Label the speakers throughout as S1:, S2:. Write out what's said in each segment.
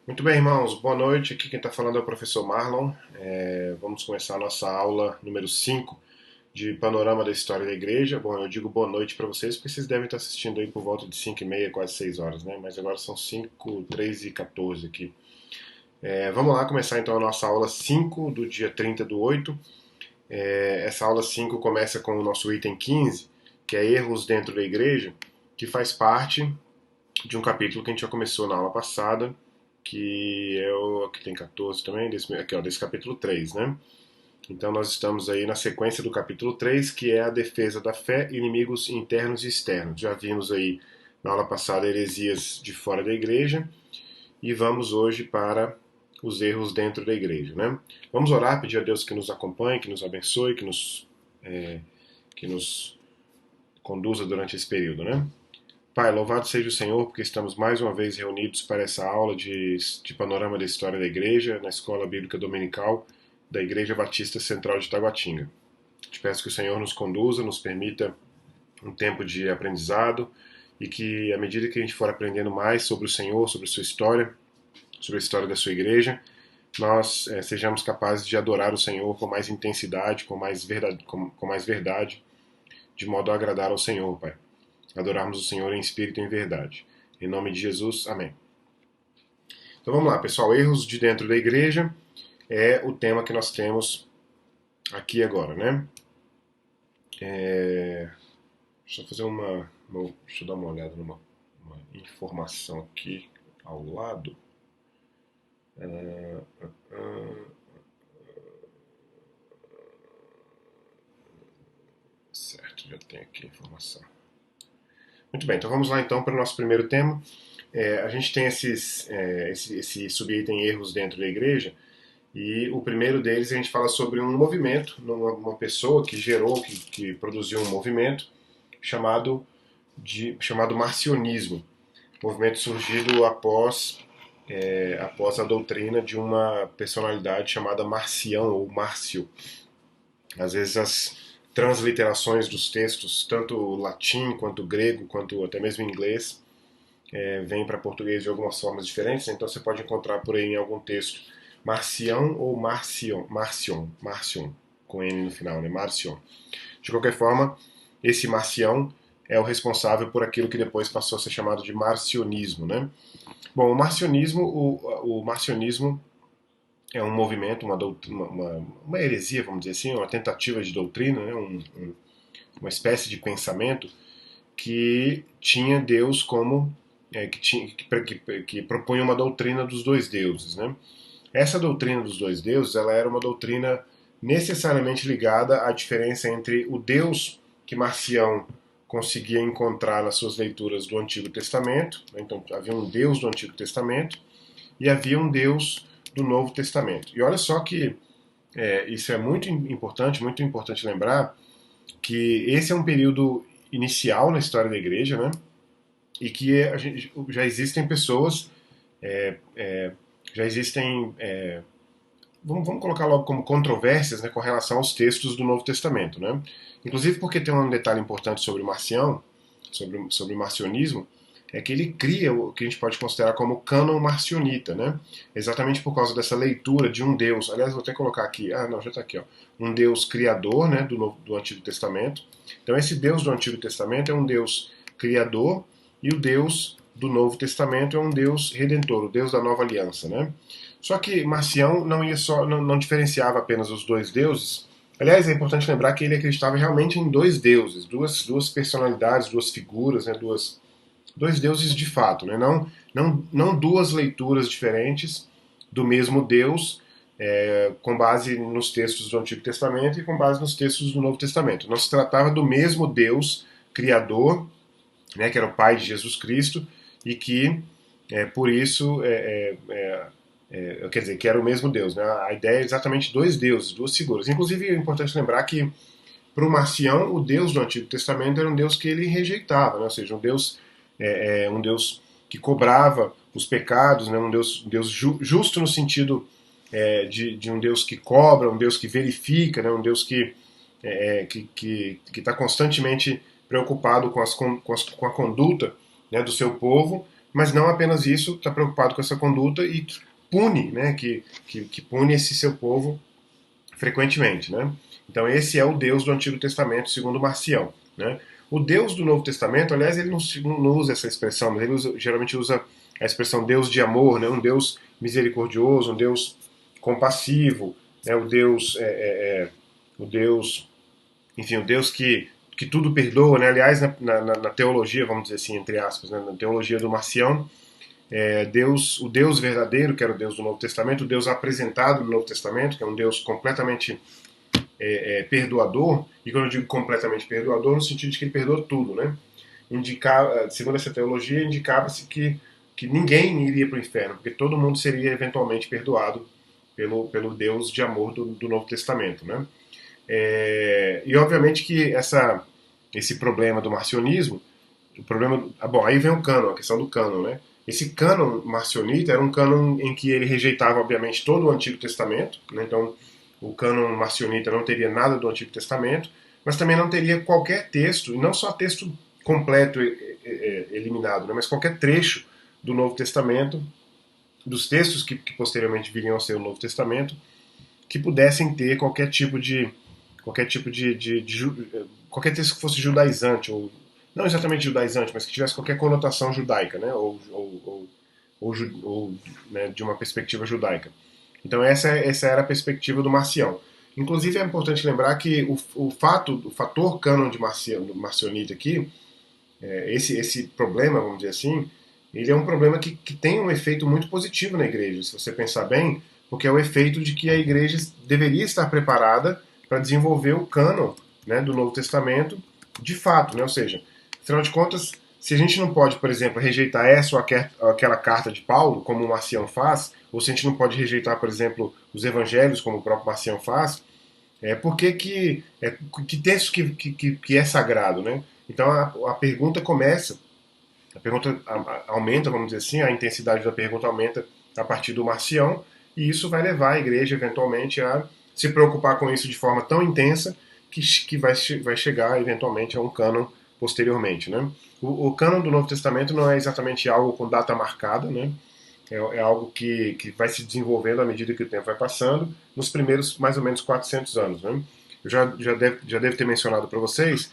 S1: Muito bem, irmãos, boa noite. Aqui quem está falando é o professor Marlon. Vamos começar a nossa aula número 5 de Panorama da História da Igreja. Bom, eu digo boa noite para vocês porque vocês devem estar assistindo aí por volta de 5h30, quase 6 horas, né? Mas agora são 5, 3 e 14 aqui. Vamos lá começar então a nossa aula 5 do dia 30/8. Essa aula 5 começa com o nosso item 15, que é Erros dentro da Igreja, que faz parte de um capítulo que a gente já começou na aula passada, que é o que tem 14 também, desse capítulo 3, né? Então nós estamos aí na sequência do capítulo 3, que é a defesa da fé, inimigos internos e externos. Já vimos aí na aula passada heresias de fora da igreja e vamos hoje para os erros dentro da igreja, né? Vamos orar, pedir a Deus que nos acompanhe, que nos abençoe, que nos conduza durante esse período, né? Pai, louvado seja o Senhor, porque estamos mais uma vez reunidos para essa aula de panorama da história da igreja, na Escola Bíblica Dominical da Igreja Batista Central de Taguatinga. Te peço que o Senhor nos conduza, nos permita um tempo de aprendizado e que, à medida que a gente for aprendendo mais sobre o Senhor, sobre a sua história, sobre a história da sua igreja, nós sejamos capazes de adorar o Senhor com mais intensidade, com mais verdade, de modo a agradar ao Senhor, Pai. Adorarmos o Senhor em espírito e em verdade. Em nome de Jesus, amém. Então vamos lá, pessoal. Erros de dentro da igreja é o tema que nós temos aqui agora, né? Deixa eu fazer deixa eu dar uma olhada numa informação aqui ao lado. Certo, já tem aqui a informação. Muito bem, então vamos lá então para o nosso primeiro tema. A gente tem esse subitem erros dentro da igreja, e o primeiro deles a gente fala sobre um movimento, uma pessoa que gerou, que produziu um movimento chamado marcionismo. Movimento surgido após a doutrina de uma personalidade chamada Marcião ou Márcio. Às vezes as transliterações dos textos, tanto latim quanto grego, quanto até mesmo inglês, vêm para português de algumas formas diferentes, então você pode encontrar por aí em algum texto Marcião ou Marcion, com N no final, né? Marcion. De qualquer forma, esse Marcião é o responsável por aquilo que depois passou a ser chamado de marcionismo, né? Bom, o marcionismo é um movimento, uma heresia, vamos dizer assim, uma tentativa de doutrina, né? Uma espécie de pensamento que tinha Deus como que propunha uma doutrina dos dois deuses, né? Essa doutrina dos dois deuses, ela era uma doutrina necessariamente ligada à diferença entre o Deus que Marcião conseguia encontrar nas suas leituras do Antigo Testamento. Então havia um Deus do Antigo Testamento e havia um Deus do Novo Testamento. E olha só que isso é muito importante lembrar que esse é um período inicial na história da igreja, né? E que já existem pessoas, é, é, já existem, vamos colocar logo como controvérsias, né, com relação aos textos do Novo Testamento, né? Inclusive porque tem um detalhe importante sobre o Marcião, sobre o marcionismo, é que ele cria o que a gente pode considerar como cânon marcionita, né? Exatamente por causa dessa leitura de um Deus. Aliás, vou até colocar aqui, não, já está aqui, ó. Um Deus criador, né, do Antigo Testamento. Então esse Deus do Antigo Testamento é um Deus criador e o Deus do Novo Testamento é um Deus redentor, o Deus da Nova Aliança, né? Só que Marcião não diferenciava apenas os dois deuses. Aliás, é importante lembrar que ele acreditava realmente em dois deuses, duas personalidades, duas figuras, né, dois deuses de fato, né? Não duas leituras diferentes do mesmo Deus, com base nos textos do Antigo Testamento e com base nos textos do Novo Testamento. Não se tratava do mesmo Deus criador, né, que era o Pai de Jesus Cristo, e que, por isso, quer dizer, que era o mesmo Deus. Né? A ideia é exatamente dois deuses, duas figuras. Inclusive, é importante lembrar que, para o Marcião, o Deus do Antigo Testamento era um Deus que ele rejeitava, né? Ou seja, um Deus que cobrava os pecados, né? Um Deus justo no sentido de um Deus que cobra, um Deus que verifica, né? Um Deus que está constantemente preocupado com a conduta, né, do seu povo, mas não apenas isso, está preocupado com essa conduta e que pune, né, que pune esse seu povo frequentemente, né? Então esse é o Deus do Antigo Testamento, segundo Marcião, né? O Deus do Novo Testamento, aliás, ele não usa essa expressão, mas ele geralmente usa a expressão Deus de amor, né? Um Deus misericordioso, um Deus compassivo, né? O Deus, enfim, o Deus que tudo perdoa, né? Aliás, na teologia, vamos dizer assim, entre aspas, né? Na teologia do Marcião, Deus, o Deus verdadeiro, que era o Deus do Novo Testamento, o Deus apresentado no Novo Testamento, que é um Deus completamente perdoador, e quando eu digo completamente perdoador, no sentido de que ele perdoa tudo, né? Segundo essa teologia, indicava-se que ninguém iria para o inferno, porque todo mundo seria eventualmente perdoado pelo Deus de amor do Novo Testamento, né? E obviamente que esse problema do marcionismo, o problema, bom, aí vem o cânon, a questão do cânon, né? Esse cânon marcionita era um cânon em que ele rejeitava, obviamente, todo o Antigo Testamento, né? Então, o cânon marcionita não teria nada do Antigo Testamento, mas também não teria qualquer texto, e não só texto completo eliminado, né? Mas qualquer trecho do Novo Testamento, dos textos que posteriormente viriam a ser o Novo Testamento, que pudessem ter qualquer texto que fosse judaizante, ou não exatamente judaizante, mas que tivesse qualquer conotação judaica, né, ou né, de uma perspectiva judaica. Então essa era a perspectiva do Marcião. Inclusive é importante lembrar que o fator cânon de marcionita aqui, esse problema, vamos dizer assim, ele é um problema que tem um efeito muito positivo na igreja, se você pensar bem, porque é o efeito de que a igreja deveria estar preparada para desenvolver o cânon, né, do Novo Testamento de fato, né? Ou seja, afinal de contas, se a gente não pode, por exemplo, rejeitar essa ou aquela carta de Paulo, como o Marcião faz, ou se a gente não pode rejeitar, por exemplo, os evangelhos, como o próprio Marcião faz, por que texto que é sagrado, né? Então a pergunta começa, a pergunta aumenta, vamos dizer assim, a intensidade da pergunta aumenta a partir do Marcião, e isso vai levar a igreja, eventualmente, a se preocupar com isso de forma tão intensa que vai chegar, eventualmente, a um cânon posteriormente. Né? O cânon do Novo Testamento não é exatamente algo com data marcada, né? É algo que vai se desenvolvendo à medida que o tempo vai passando, nos primeiros mais ou menos 400 anos. Né? Eu já devo ter mencionado para vocês,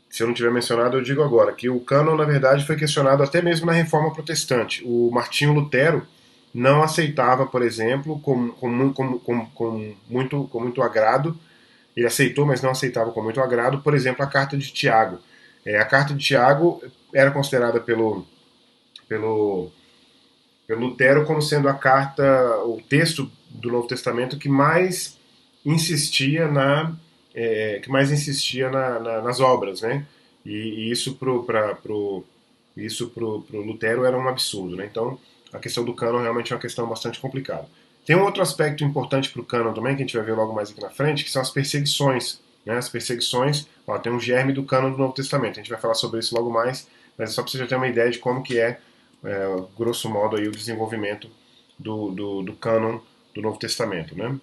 S1: se eu não tiver mencionado, eu digo agora, que o cânon, na verdade, foi questionado até mesmo na Reforma Protestante. O Martinho Lutero não aceitava, por exemplo, com muito agrado, ele aceitou, mas não aceitava com muito agrado, por exemplo, a Carta de Tiago. A Carta de Tiago era considerada pelo Lutero como sendo a carta, o texto do Novo Testamento que mais insistia nas obras, né? E isso pro Lutero era um absurdo, né? Então a questão do cânon realmente é uma questão bastante complicada. Tem um outro aspecto importante para o cânon também, que a gente vai ver logo mais aqui na frente, que são as perseguições. Né? As perseguições, tem um germe do cânon do Novo Testamento. A gente vai falar sobre isso logo mais, mas é só para você já ter uma ideia de como que grosso modo, aí, o desenvolvimento do cânon do Novo Testamento. Né?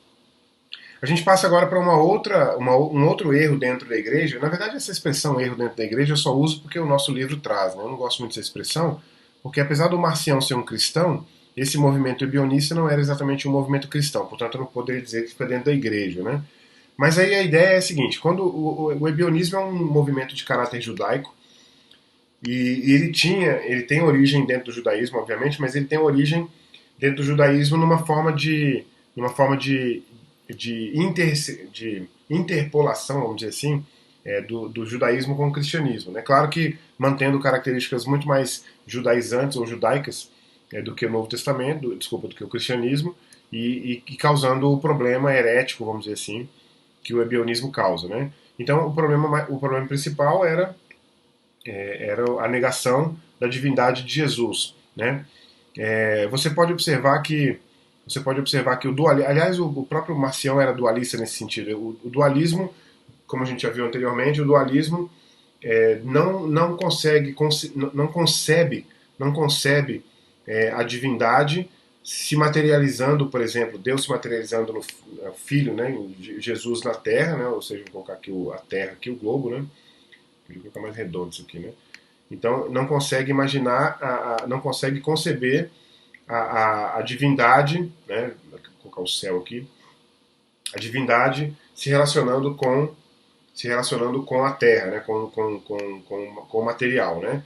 S1: A gente passa agora para um outro erro dentro da igreja. Na verdade, essa expressão erro dentro da igreja eu só uso porque o nosso livro traz. Né? Eu não gosto muito dessa expressão, porque apesar do Marcião ser um cristão, esse movimento ebionista não era exatamente um movimento cristão, portanto eu não poderia dizer que fica dentro da igreja. Né? Mas aí a ideia é a seguinte, quando o ebionismo é um movimento de caráter judaico, e ele tem origem dentro do judaísmo, obviamente, mas ele tem origem dentro do judaísmo numa forma de interpolação, vamos dizer assim, do judaísmo com o cristianismo. Né? Claro que mantendo características muito mais judaizantes ou judaicas do que o Novo Testamento, do que o cristianismo, e causando o problema herético, vamos dizer assim, que o ebionismo causa. Né? Então o problema principal era a negação da divindade de Jesus. Né? Você pode observar que aliás, o próprio Marcião era dualista nesse sentido. O dualismo, como a gente já viu anteriormente, o dualismo não concebe a divindade se materializando, por exemplo, Deus se materializando no Filho, né, Jesus na Terra, né, ou seja, vou colocar aqui a Terra, aqui o globo, né, vou colocar mais redondo isso aqui, né, Então não consegue imaginar, não consegue conceber a divindade, né? Vou colocar o céu aqui, a divindade se relacionando com a terra, né? com o material. Né?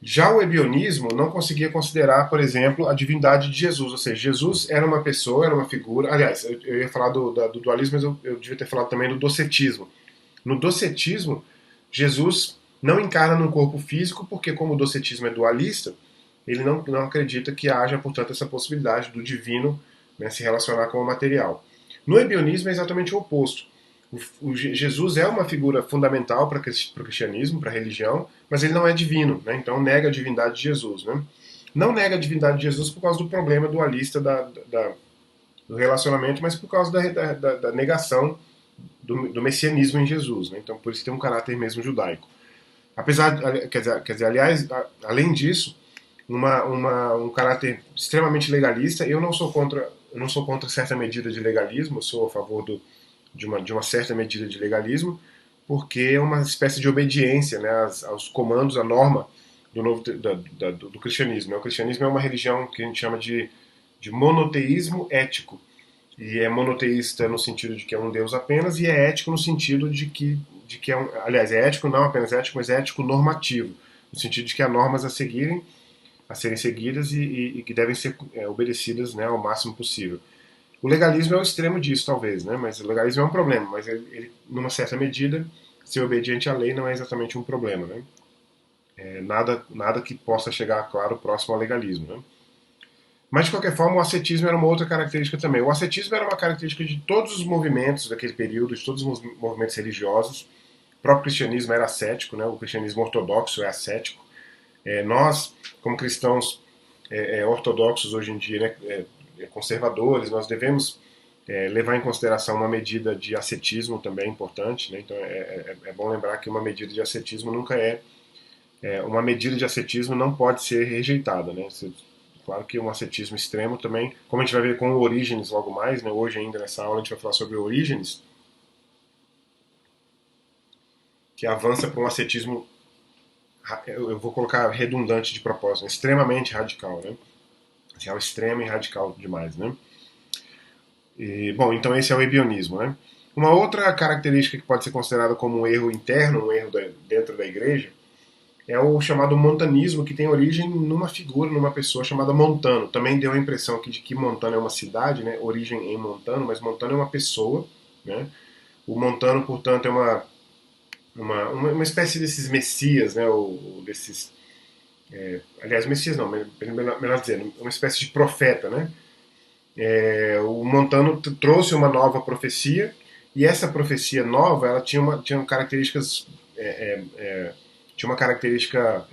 S1: Já o ebionismo não conseguia considerar, por exemplo, a divindade de Jesus, ou seja, Jesus era uma pessoa, era uma figura. Aliás, eu ia falar do dualismo, mas eu devia ter falado também do docetismo. No docetismo, Jesus não encarna num corpo físico, porque como o docetismo é dualista, ele não acredita que haja, portanto, essa possibilidade do divino, né, se relacionar com o material. No ebionismo é exatamente o oposto. Jesus é uma figura fundamental para o cristianismo, para a religião, mas ele não é divino, né? Então nega a divindade de Jesus. Né? Não nega a divindade de Jesus por causa do problema dualista do relacionamento, mas por causa da negação do messianismo em Jesus. Né? Então por isso tem um caráter mesmo judaico. Quer dizer, aliás, além disso, um caráter extremamente legalista. Eu não sou contra certa medida de legalismo, eu sou a favor de uma certa medida de legalismo, porque é uma espécie de obediência, né, aos comandos, à norma do cristianismo. Né? O cristianismo é uma religião que a gente chama de monoteísmo ético. E é monoteísta no sentido de que é um Deus apenas, e é ético no sentido de que é aliás, é ético não apenas ético, mas é ético normativo, no sentido de que há normas a serem seguidas e que devem ser obedecidas, né, ao máximo possível. O legalismo é o extremo disso, talvez, né? Mas o legalismo é um problema, mas numa certa medida, ser obediente à lei não é exatamente um problema, né? Nada que possa chegar, claro, próximo ao legalismo, né? Mas, de qualquer forma, o ascetismo era uma outra característica também. O ascetismo era uma característica de todos os movimentos daquele período, de todos os movimentos religiosos. O próprio cristianismo era ascético, né? O cristianismo ortodoxo é ascético. Nós, como cristãos ortodoxos hoje em dia, né, conservadores, nós devemos levar em consideração uma medida de ascetismo também importante. Né? Então é bom lembrar que uma medida de ascetismo nunca uma medida de ascetismo não pode ser rejeitada. Né? Claro que um ascetismo extremo também, como a gente vai ver com o Orígenes logo mais, né? Hoje ainda nessa aula a gente vai falar sobre o Orígenes, que avança para um ascetismo, eu vou colocar redundante de propósito, né? Extremamente radical, né? Assim, ao extremo e radical demais, né? Bom, então esse é o ebionismo, né? Uma outra característica que pode ser considerada como um erro interno, um erro dentro da igreja, é o chamado montanismo, que tem origem numa figura, numa pessoa chamada Montano. Também deu a impressão de que Montano é uma cidade, né? Origem em Montano, mas Montano é uma pessoa, né? O Montano, portanto, é uma espécie desses messias, né? Ou desses... aliás, messias não, melhor dizendo, uma espécie de profeta, né? O Montano trouxe uma nova profecia, e essa profecia nova ela tinha características tinha uma característica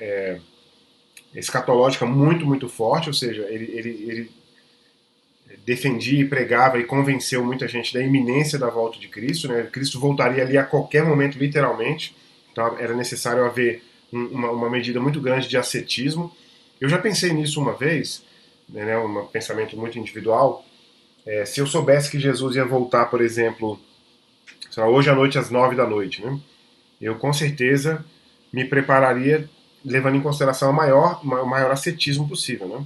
S1: escatológica muito, muito forte, ou seja, ele defendia e pregava e convenceu muita gente da iminência da volta de Cristo. Né? Cristo voltaria ali a qualquer momento, literalmente, então era necessário haver uma medida muito grande de ascetismo. Eu já pensei nisso uma vez, né, um pensamento muito individual. Se eu soubesse que Jesus ia voltar, por exemplo, sei lá, hoje à noite às 9 da noite, né, eu com certeza me prepararia levando em consideração o maior ascetismo possível. Né?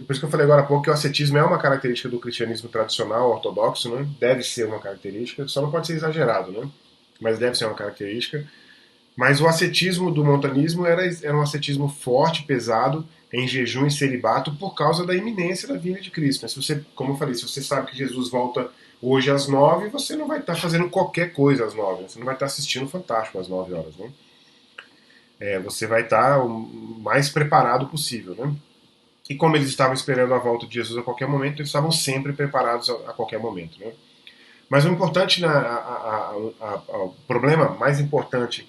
S1: Por isso que eu falei agora há pouco que o ascetismo é uma característica do cristianismo tradicional, ortodoxo, né? Deve ser uma característica, só não pode ser exagerado, né? Mas deve ser uma característica. Mas o ascetismo do montanismo era um ascetismo forte, pesado, em jejum e celibato, por causa da iminência da vinda de Cristo. Mas se você, como eu falei, se você sabe que Jesus volta hoje às 9, você não vai estar fazendo qualquer coisa às 9. Né? Você não vai estar assistindo Fantástico às 9 horas. Né? Você vai estar o mais preparado possível. Né? E como eles estavam esperando a volta de Jesus a qualquer momento, eles estavam sempre preparados a qualquer momento. Né? Mas o importante, o problema mais importante,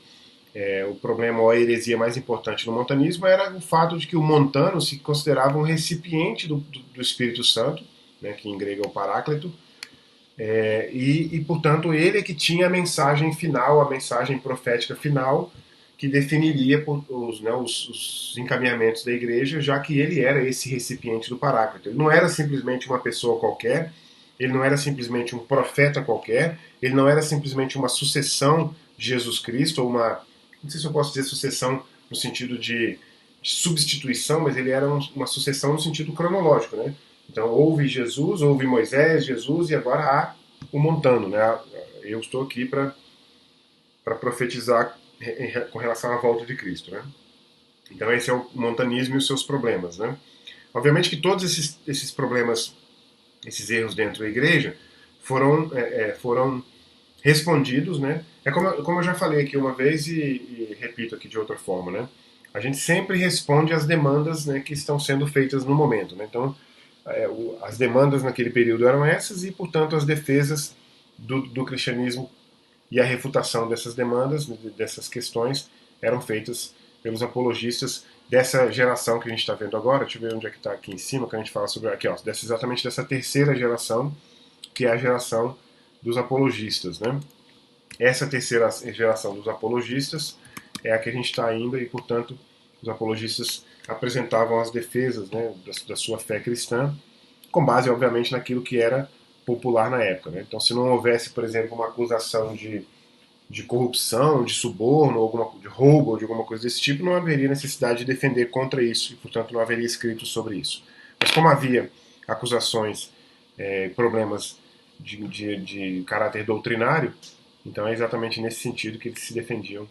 S1: o problema ou a heresia mais importante no montanismo era o fato de que o montano se considerava um recipiente do Espírito Santo, né, que em grego é o Paráclito, portanto, ele é que tinha a mensagem final, a mensagem profética final, que definiria os encaminhamentos da igreja, já que ele era esse recipiente do Paráclito. Ele não era simplesmente uma pessoa qualquer, ele não era simplesmente um profeta qualquer, ele não era simplesmente uma sucessão de Jesus Cristo, ou uma, não sei se eu posso dizer sucessão no sentido de substituição, mas ele era uma sucessão no sentido cronológico, né? Então houve Jesus, houve Moisés, Jesus e agora há o montano, né? Eu estou aqui para profetizar com relação à volta de Cristo, né? Então esse é o montanismo e os seus problemas, né? Obviamente que todos esses problemas, esses erros dentro da igreja foram respondidos, né? É como eu já falei aqui uma vez e repito aqui de outra forma, né? A gente sempre responde às demandas, né, que estão sendo feitas no momento, né? Então, as demandas naquele período eram essas e, portanto, as defesas do cristianismo e a refutação dessas demandas, dessas questões, eram feitas pelos apologistas dessa geração que a gente está vendo agora. Deixa eu ver onde é que está aqui em cima, que a gente fala sobre aqui, ó, exatamente dessa terceira geração, que é a geração dos apologistas, né? Essa terceira geração dos apologistas é a que a gente está ainda e, portanto, os apologistas apresentavam as defesas, né, da sua fé cristã, com base, obviamente, naquilo que era popular na época, né? Então, se não houvesse, por exemplo, uma acusação de corrupção, de suborno, de roubo ou de alguma coisa desse tipo, não haveria necessidade de defender contra isso e, portanto, não haveria escrito sobre isso. Mas como havia acusações, problemas de caráter doutrinário, então é exatamente nesse sentido que eles se defendiam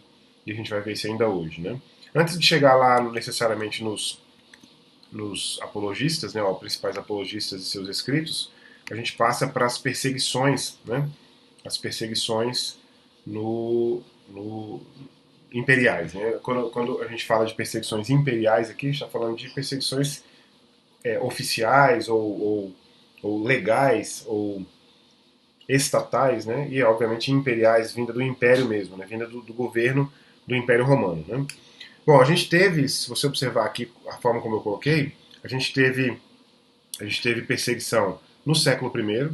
S1: e a gente vai ver isso ainda hoje, né? Antes de chegar lá necessariamente nos apologistas, né, os principais apologistas e seus escritos, a gente passa para as perseguições, né? As perseguições no imperiais, né? Quando a gente fala de perseguições imperiais aqui, a gente está falando de perseguições oficiais ou legais ou estatais, né? E obviamente imperiais, vinda do império mesmo, né? Vinda do governo do Império Romano, né? Bom, a gente teve, se você observar aqui a forma como eu coloquei, a gente teve perseguição no século I,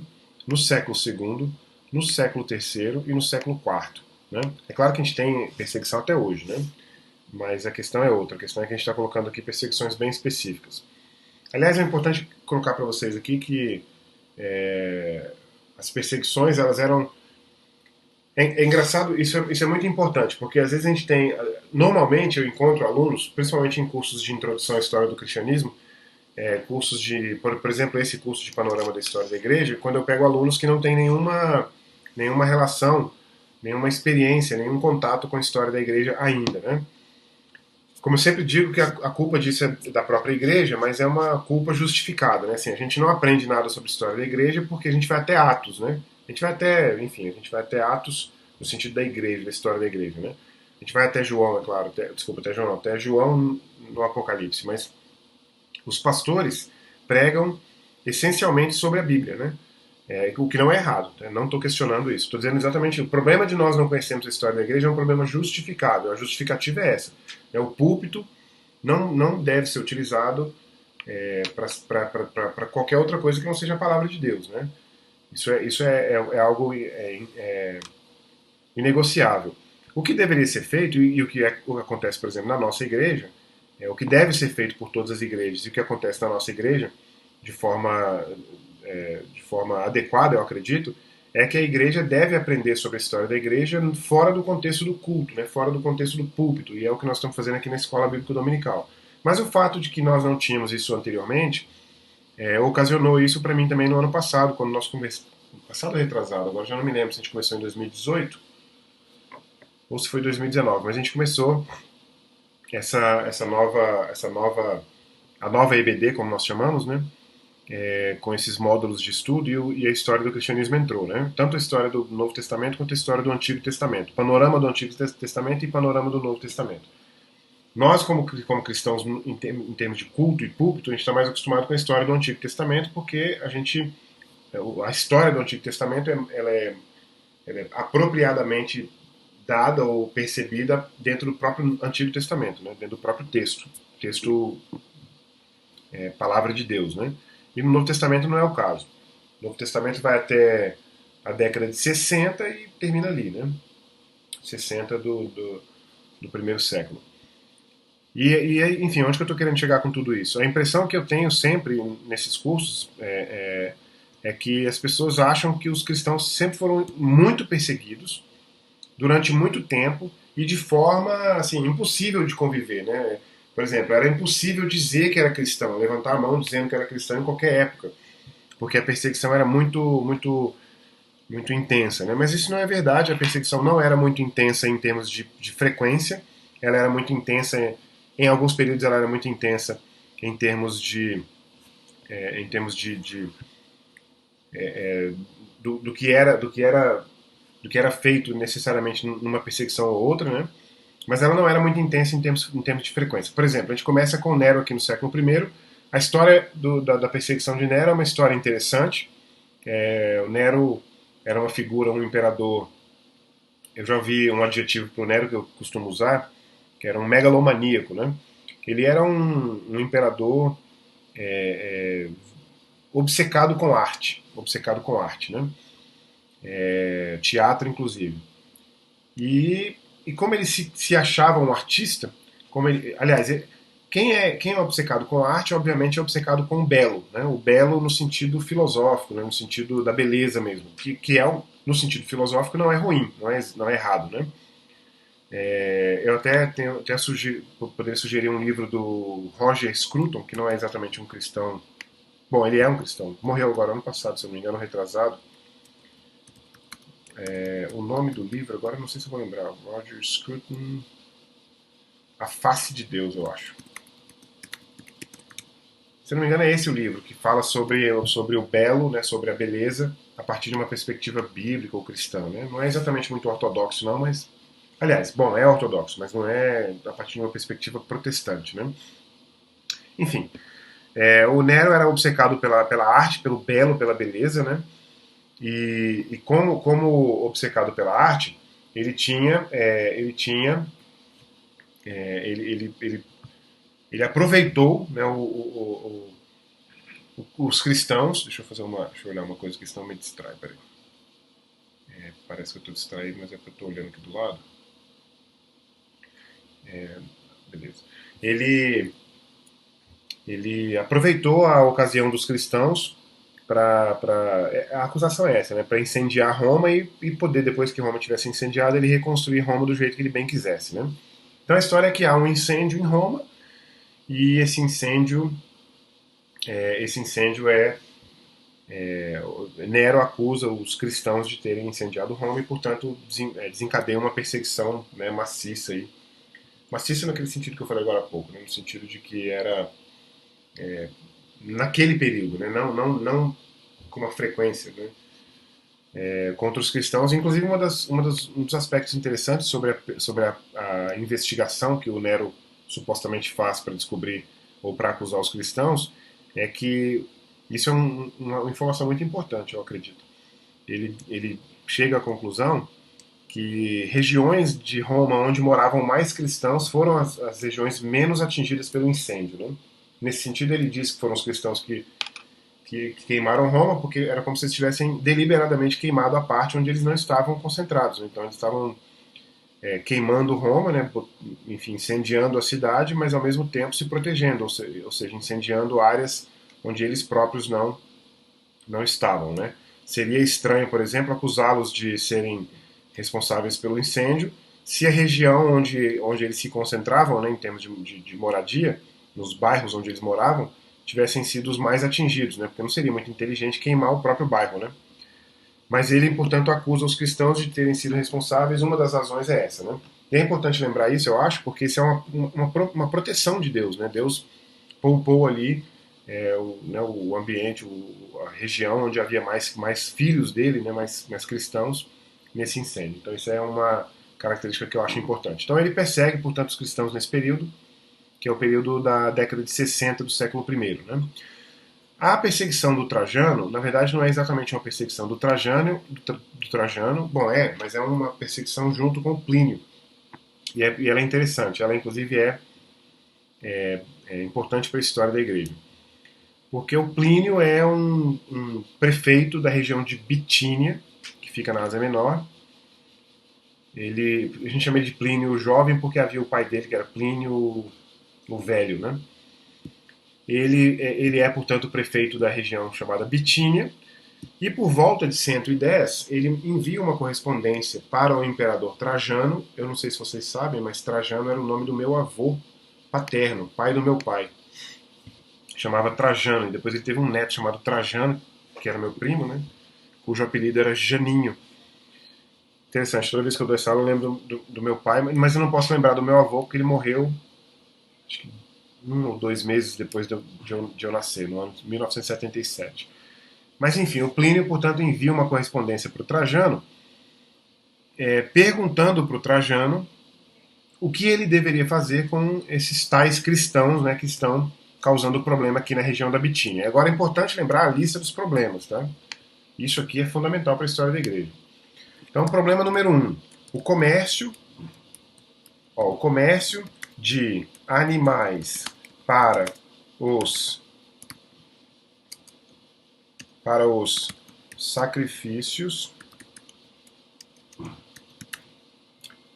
S1: no século II, no século III e no século IV. Né? É claro que a gente tem perseguição até hoje, né? Mas a questão é outra. A questão é que a gente está colocando aqui perseguições bem específicas. Aliás, é importante colocar para vocês aqui que as perseguições, elas eram... É engraçado, isso é muito importante, porque às vezes a gente tem... Normalmente eu encontro alunos, principalmente em cursos de introdução à história do cristianismo, cursos de... Por exemplo, esse curso de panorama da história da igreja, quando eu pego alunos que não têm nenhuma relação, nenhuma experiência, nenhum contato com a história da igreja ainda, né? Como eu sempre digo que a culpa disso é da própria igreja, mas é uma culpa justificada, né? Assim, a gente não aprende nada sobre a história da igreja porque a gente vai até Atos, né? A gente vai até, enfim, a gente vai até Atos no sentido da igreja, da história da igreja, né? A gente vai até João, é claro, até João não, até João no Apocalipse, mas os pastores pregam essencialmente sobre a Bíblia, né? O que não é errado, né? Não estou questionando isso. Estou dizendo exatamente o problema de nós não conhecermos a história da igreja é um problema justificável. A justificativa é essa. O púlpito não deve ser utilizado para qualquer outra coisa que não seja a palavra de Deus, né? Isso é algo inegociável. O que deveria ser feito, e o que acontece, por exemplo, na nossa igreja, o que deve ser feito por todas as igrejas, e o que acontece na nossa igreja, de forma adequada, eu acredito, é que a igreja deve aprender sobre a história da igreja fora do contexto do culto, né, fora do contexto do púlpito, e é o que nós estamos fazendo aqui na Escola Bíblica Dominical. Mas o fato de que nós não tínhamos isso anteriormente ocasionou isso para mim também no ano passado, quando nós começamos. Passado ou retrasado, agora já não me lembro se a gente começou em 2018 ou se foi 2019, mas a gente começou a nova EBD, como nós chamamos, né? Com esses módulos de estudo e a história do cristianismo entrou, né? Tanto a história do Novo Testamento quanto a história do Antigo Testamento. Panorama do Antigo Testamento e panorama do Novo Testamento. Nós, como cristãos, em termos de culto e púlpito, a gente está mais acostumado com a história do Antigo Testamento, porque a história do Antigo Testamento ela é apropriadamente dada ou percebida dentro do próprio Antigo Testamento, né? Dentro do próprio texto palavra de Deus, né? E no Novo Testamento não é o caso. O Novo Testamento vai até a década de 60 e termina ali, né? 60 do primeiro século. Enfim, onde que eu estou querendo chegar com tudo isso? A impressão que eu tenho sempre nesses cursos é que as pessoas acham que os cristãos sempre foram muito perseguidos durante muito tempo e de forma assim impossível de conviver, né? Por exemplo, era impossível dizer que era cristão, levantar a mão dizendo que era cristão em qualquer época, porque a perseguição era muito intensa, né? Mas isso não é verdade. A perseguição não era muito intensa em termos de frequência. Ela era muito intensa em alguns períodos. Ela era muito intensa em termos do que era feito necessariamente numa perseguição ou outra, né? Mas ela não era muito intensa em termos de frequência. Por exemplo, a gente começa com Nero aqui no século I. A história da perseguição de Nero é uma história interessante. O Nero era uma figura, um imperador. Eu já ouvi um adjetivo para o Nero que eu costumo usar, que era um megalomaníaco, né? Ele era um imperador obcecado com arte, né? Teatro inclusive. E como ele se achava um artista, aliás, quem é obcecado com a arte, obviamente, é obcecado com o belo, né? O belo no sentido filosófico, né? No sentido da beleza mesmo, que no sentido filosófico não é ruim, não é errado, né? Eu poderia sugerir um livro do Roger Scruton, que não é exatamente um cristão. Bom, ele é um cristão, morreu agora ano passado, se eu não me engano, retrasado. O nome do livro, agora não sei se eu vou lembrar. Roger Scruton, A Face de Deus, eu acho. Se não me engano, é esse o livro, que fala sobre o belo, né, sobre a beleza, a partir de uma perspectiva bíblica ou cristã. Né? Não é exatamente muito ortodoxo, não, mas. Aliás, bom, é ortodoxo, mas não é a partir de uma perspectiva protestante. Né? Enfim, o Nero era obcecado pela arte, pelo belo, pela beleza, né? E como obcecado pela arte, ele tinha, ele aproveitou, né, os cristãos. Deixa eu olhar uma coisa que senão me distrai. Peraí. Parece que eu estou distraído, mas é porque eu estou olhando aqui do lado. Beleza. Ele, ele aproveitou a ocasião dos cristãos para. A acusação é essa, né? Para incendiar Roma e poder, depois que Roma tivesse incendiado, ele reconstruir Roma do jeito que ele bem quisesse, né? Então a história é que há um incêndio em Roma e esse incêndio Nero acusa os cristãos de terem incendiado Roma e, portanto, desencadeia uma perseguição, né, maciça aí. Maciça naquele sentido que eu falei agora há pouco, né, no sentido de que era naquele período, né, não com uma frequência, né, contra os cristãos. Inclusive, um dos aspectos interessantes sobre a investigação que o Nero supostamente faz para descobrir ou para acusar os cristãos é que isso é uma informação muito importante, eu acredito. Ele chega à conclusão que regiões de Roma onde moravam mais cristãos foram as regiões menos atingidas pelo incêndio. Né? Nesse sentido, ele diz que foram os cristãos que queimaram Roma, porque era como se eles tivessem deliberadamente queimado a parte onde eles não estavam concentrados. Então, eles estavam queimando Roma, né? Enfim, incendiando a cidade, mas ao mesmo tempo se protegendo, ou seja, incendiando áreas onde eles próprios não estavam. Né? Seria estranho, por exemplo, acusá-los de serem responsáveis pelo incêndio se a região onde eles se concentravam, né, em termos de moradia, nos bairros onde eles moravam, tivessem sido os mais atingidos, né? Porque não seria muito inteligente queimar o próprio bairro, né? Mas ele, portanto, acusa os cristãos de terem sido responsáveis. Uma das razões é essa, né? E é importante lembrar isso, eu acho, porque isso é uma proteção de Deus, né? Deus poupou ali o ambiente, a região onde havia mais filhos dele, né? Mais cristãos nesse incêndio. Então isso é uma característica que eu acho importante. Então ele persegue, portanto, os cristãos nesse período, que é o período da década de 60 do século I. Né? A perseguição do Trajano, na verdade, não é exatamente uma perseguição do Trajano, bom, mas é uma perseguição junto com o Plínio. E ela é interessante, ela inclusive é importante para a história da igreja. Porque o Plínio é um prefeito da região de Bitínia, que fica na Ásia Menor. A gente chama ele de Plínio o Jovem porque havia o pai dele, que era Plínio o Velho, né? Ele é, portanto, prefeito da região chamada Bitínia, E por volta de 110, ele envia uma correspondência para o imperador Trajano. Eu não sei se vocês sabem, mas Trajano era o nome do meu avô paterno, pai do meu pai. Chamava Trajano, e depois ele teve um neto chamado Trajano, que era meu primo, né? Cujo apelido era Janinho. Interessante, toda vez que eu dou essa aula eu lembro do meu pai, mas eu não posso lembrar do meu avô, porque ele morreu, acho que 1 ou 2 meses depois de eu nascer, no ano de 1977. Mas enfim, o Plínio, portanto, envia uma correspondência para o Trajano, perguntando para o Trajano o que ele deveria fazer com esses tais cristãos, né, que estão causando problema aqui na região da Bitínia. Agora é importante lembrar a lista dos problemas, tá? Isso aqui é fundamental para a história da igreja. Então, problema número 1, o comércio, o comércio de animais para os sacrifícios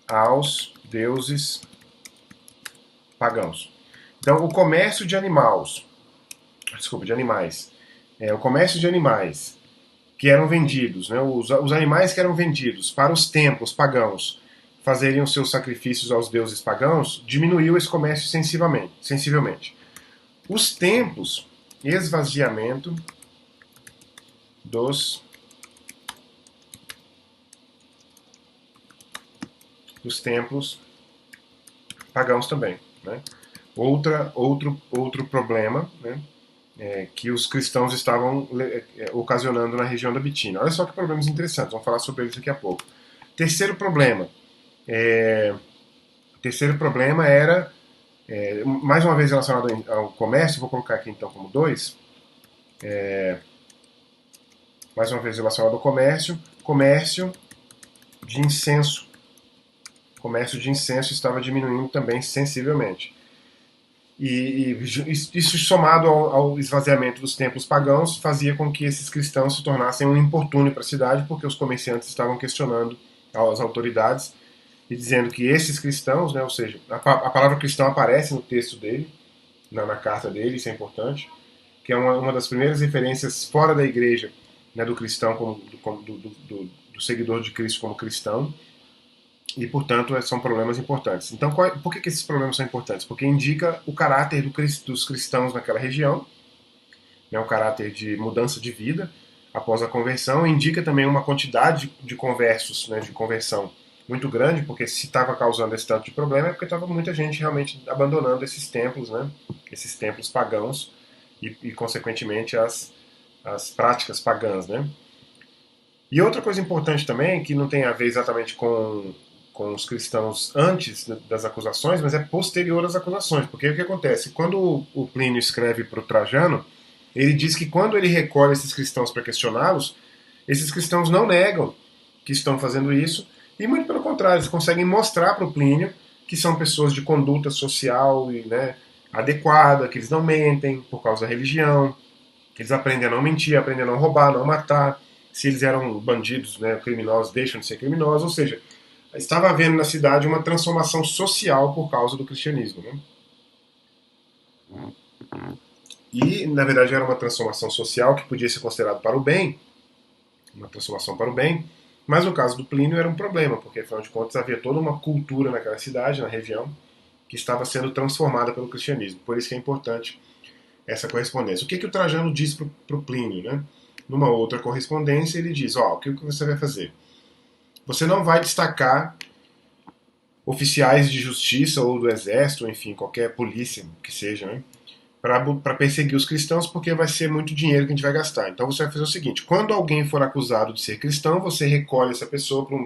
S1: aos deuses pagãos. Então, o comércio de animais, o comércio de animais que eram vendidos, né, os animais que eram vendidos para os templos pagãos fazerem os seus sacrifícios aos deuses pagãos, diminuiu esse comércio sensivelmente. Os templos, esvaziamento dos templos pagãos também. Né? Outro problema, né, que os cristãos estavam ocasionando na região da Bitínia. Olha só que problemas interessantes, vamos falar sobre eles daqui a pouco. Terceiro problema era, mais uma vez relacionado ao comércio, vou colocar aqui então como 2, mais uma vez relacionado ao comércio de incenso. O comércio de incenso estava diminuindo também sensivelmente. E isso somado ao esvaziamento dos templos pagãos fazia com que esses cristãos se tornassem um importúnio para a cidade, porque os comerciantes estavam questionando as autoridades e dizendo que esses cristãos, né, ou seja, a palavra cristão aparece no texto dele, na carta dele, isso é importante, que é uma das primeiras referências fora da igreja, né, do cristão, do seguidor de Cristo como cristão, e, portanto, são problemas importantes. Então, por que esses problemas são importantes? Porque indica o caráter dos cristãos naquela região, né, o caráter de mudança de vida após a conversão, indica também uma quantidade de conversos, né, de conversão muito grande, porque se estava causando esse tanto de problema é porque estava muita gente realmente abandonando esses templos, né, esses templos pagãos e consequentemente, as práticas pagãs. Né? E outra coisa importante também, que não tem a ver exatamente com os cristãos antes das acusações, mas é posterior às acusações. Porque o que acontece? Quando o Plínio escreve para o Trajano, ele diz que quando ele recolhe esses cristãos para questioná-los, esses cristãos não negam que estão fazendo isso, e muito pelo contrário, eles conseguem mostrar para o Plínio que são pessoas de conduta social né, adequada, que eles não mentem por causa da religião, que eles aprendem a não mentir, aprendem a não roubar, não matar. Se eles eram bandidos, né, criminosos, deixam de ser criminosos, ou seja, estava havendo na cidade uma transformação social por causa do cristianismo. Né? E, na verdade, era uma transformação social que podia ser considerada para o bem, uma transformação para o bem, mas no caso do Plínio era um problema, porque, afinal de contas, havia toda uma cultura naquela cidade, na região, que estava sendo transformada pelo cristianismo. Por isso que é importante essa correspondência. O que o Trajano diz para o Plínio? Né? Numa outra correspondência, ele diz: o que você vai fazer? Você não vai destacar oficiais de justiça ou do exército, ou enfim, qualquer polícia que seja, né, para perseguir os cristãos, porque vai ser muito dinheiro que a gente vai gastar. Então você vai fazer o seguinte: quando alguém for acusado de ser cristão, você recolhe essa pessoa para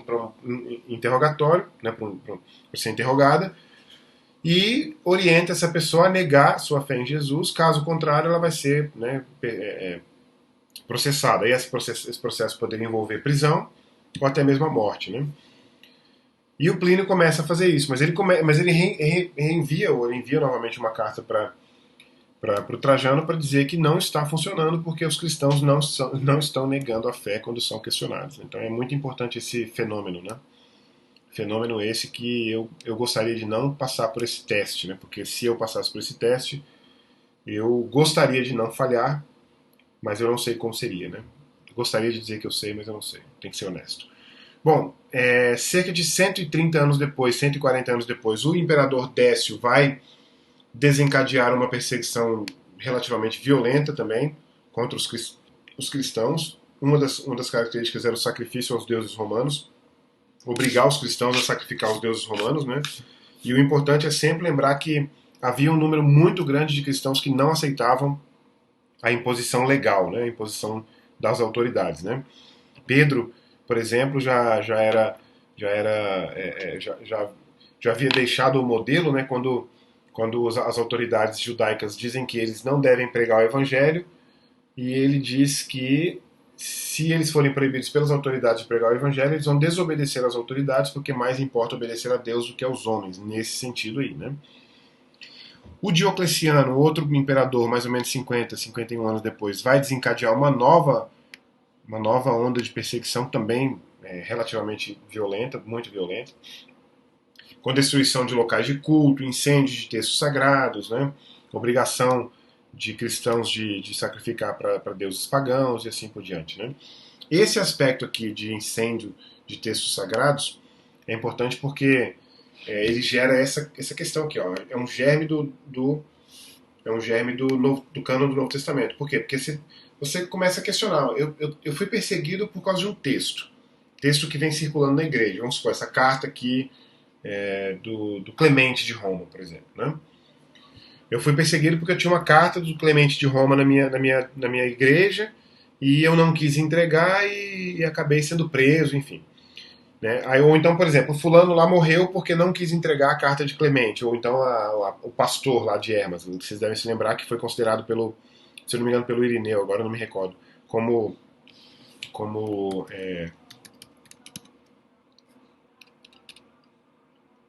S1: um interrogatório, né, para ser interrogada, e orienta essa pessoa a negar sua fé em Jesus. Caso contrário, ela vai ser, né, processada. E esse processo poderia envolver prisão ou até mesmo a morte. Né? E o Plínio começa a fazer isso, mas ele envia novamente uma carta para o Trajano para dizer que não está funcionando porque os cristãos não estão negando a fé quando são questionados. Então é muito importante esse fenômeno, né? Fenômeno esse que eu gostaria de não passar por esse teste, né? Porque se eu passasse por esse teste, eu gostaria de não falhar, mas eu não sei como seria, né? Gostaria de dizer que eu sei, mas eu não sei. Tem que ser honesto. Bom, cerca de 130 anos depois, 140 anos depois, o imperador Décio vai desencadear uma perseguição relativamente violenta também contra os cristãos. Uma das características era o sacrifício aos deuses romanos, obrigar os cristãos a sacrificar os deuses romanos, né? E o importante é sempre lembrar que havia um número muito grande de cristãos que não aceitavam a imposição legal, né? A imposição das autoridades, né? Pedro, por exemplo, já havia deixado o modelo, né? Quando as autoridades judaicas dizem que eles não devem pregar o evangelho, e ele diz que se eles forem proibidos pelas autoridades de pregar o evangelho, eles vão desobedecer às autoridades, porque mais importa obedecer a Deus do que aos homens, nesse sentido aí, né? O Diocleciano, outro imperador, mais ou menos 50, 51 anos depois, vai desencadear uma nova onda de perseguição também relativamente violenta, muito violenta, com destruição de locais de culto, incêndio de textos sagrados, né? Obrigação de cristãos de sacrificar para deuses pagãos e assim por diante, né? Esse aspecto aqui de incêndio de textos sagrados é importante porque ele gera essa questão aqui, ó, é um germe do cano do Novo Testamento. Por quê? Porque você começa a questionar. Eu fui perseguido por causa de um texto que vem circulando na igreja. Vamos supor, essa carta aqui do Clemente de Roma, por exemplo, né? Eu fui perseguido porque eu tinha uma carta do Clemente de Roma na minha igreja e eu não quis entregar e acabei sendo preso, enfim. Né? Aí, ou então, por exemplo, o fulano lá morreu porque não quis entregar a carta de Clemente, ou então o pastor lá de Hermas, vocês devem se lembrar que foi considerado se eu não me engano, pelo Irineu, agora eu não me recordo, como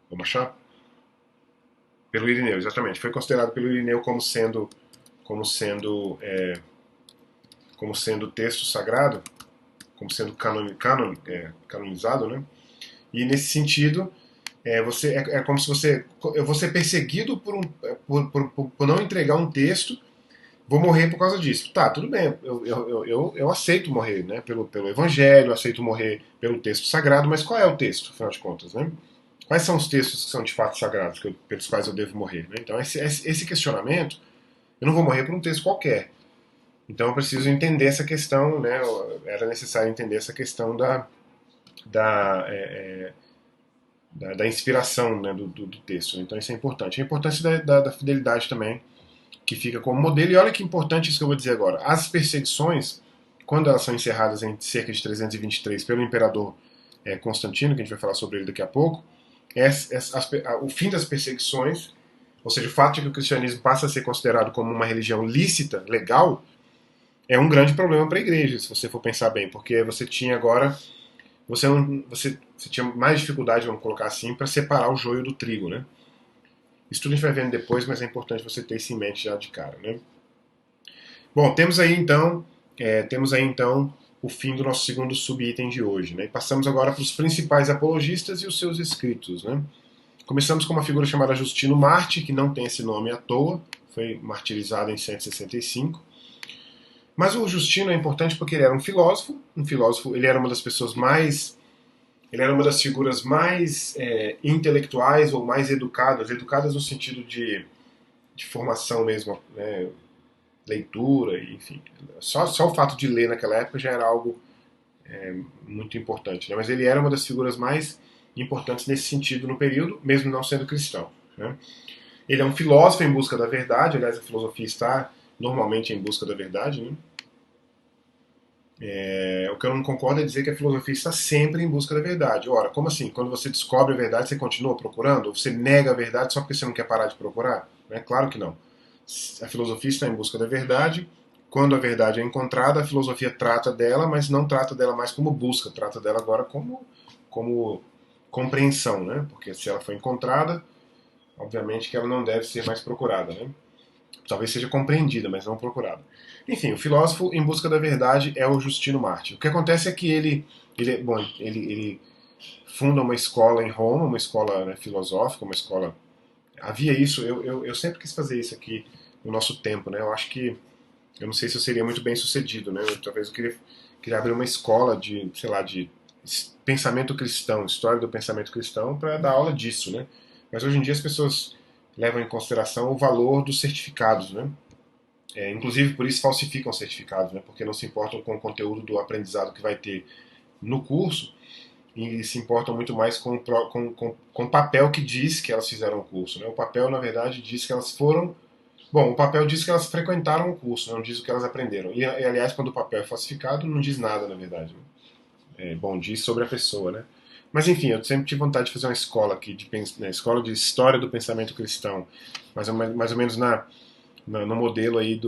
S1: vamos achar? Pelo Irineu, exatamente, foi considerado pelo Irineu como sendo, como sendo texto sagrado, como sendo canonizado, né? E nesse sentido, é como se eu vou ser perseguido por não entregar um texto, vou morrer por causa disso. Tá, tudo bem, eu aceito morrer, né, pelo evangelho, aceito morrer pelo texto sagrado, mas qual é o texto, afinal de contas, né? Quais são os textos que são de fato sagrados, pelos quais eu devo morrer? Né? Então, esse questionamento, eu não vou morrer por um texto qualquer. Então, eu preciso entender essa questão, né? Era necessário entender essa questão da, é, da inspiração, né, do texto. Então, isso é importante. A importância da fidelidade também, que fica como modelo. E olha que importante isso que eu vou dizer agora. As perseguições, quando elas são encerradas em cerca de 323 pelo imperador Constantino, que a gente vai falar sobre ele daqui a pouco, o fim das perseguições, ou seja, o fato de que o cristianismo passa a ser considerado como uma religião lícita, legal, é um grande problema para a igreja, se você for pensar bem, porque você tinha agora, você tinha mais dificuldade, vamos colocar assim, para separar o joio do trigo, né? Isso tudo a gente vai vendo depois, mas é importante você ter isso em mente já de cara, né? Bom, temos aí então o fim do nosso segundo subitem de hoje, né? E passamos agora para os principais apologistas e os seus escritos, né? Começamos com uma figura chamada Justino Marte, que não tem esse nome à toa, foi martirizado em 165. Mas o Justino é importante porque ele era um filósofo, ele era uma das pessoas mais, ele era uma das figuras mais intelectuais ou mais educadas no sentido de formação mesmo, né, leitura, enfim. Só o fato de ler naquela época já era algo muito importante, né? Mas ele era uma das figuras mais importantes nesse sentido no período, mesmo não sendo cristão, né? Ele é um filósofo em busca da verdade, aliás, a filosofia está normalmente em busca da verdade, né? O que eu não concordo é dizer que a filosofia está sempre em busca da verdade. Ora, como assim? Quando você descobre a verdade, você continua procurando? Ou você nega a verdade só porque você não quer parar de procurar? Claro que não. A filosofia está em busca da verdade. Quando a verdade é encontrada, a filosofia trata dela, mas não trata dela mais como busca, trata dela agora como compreensão, né? Porque se ela foi encontrada, obviamente que ela não deve ser mais procurada, né? Talvez seja compreendida, mas não procurada. Enfim, o filósofo em busca da verdade é o Justino Marte. O que acontece é que ele funda uma escola em Roma, uma escola, né, filosófica, uma escola. Havia isso, eu sempre quis fazer isso aqui no nosso tempo, né? Eu acho que eu não sei se eu seria muito bem sucedido, né? Talvez eu queria abrir uma escola de, sei lá, de pensamento cristão, história do pensamento cristão, para dar aula disso, né? Mas hoje em dia as pessoas levam em consideração o valor dos certificados, né? Inclusive por isso falsificam certificados, né? Porque não se importam com o conteúdo do aprendizado que vai ter no curso e se importam muito mais com o papel que diz que elas fizeram o curso, né? O papel, na verdade, diz que elas foram. Bom, o papel diz que elas frequentaram o curso, não diz o que elas aprenderam. Aliás, quando o papel é falsificado, não diz nada, na verdade. Né? Bom, diz sobre a pessoa, né? Mas enfim, eu sempre tive vontade de fazer uma escola aqui, né, escola de história do pensamento cristão, mais ou menos no modelo aí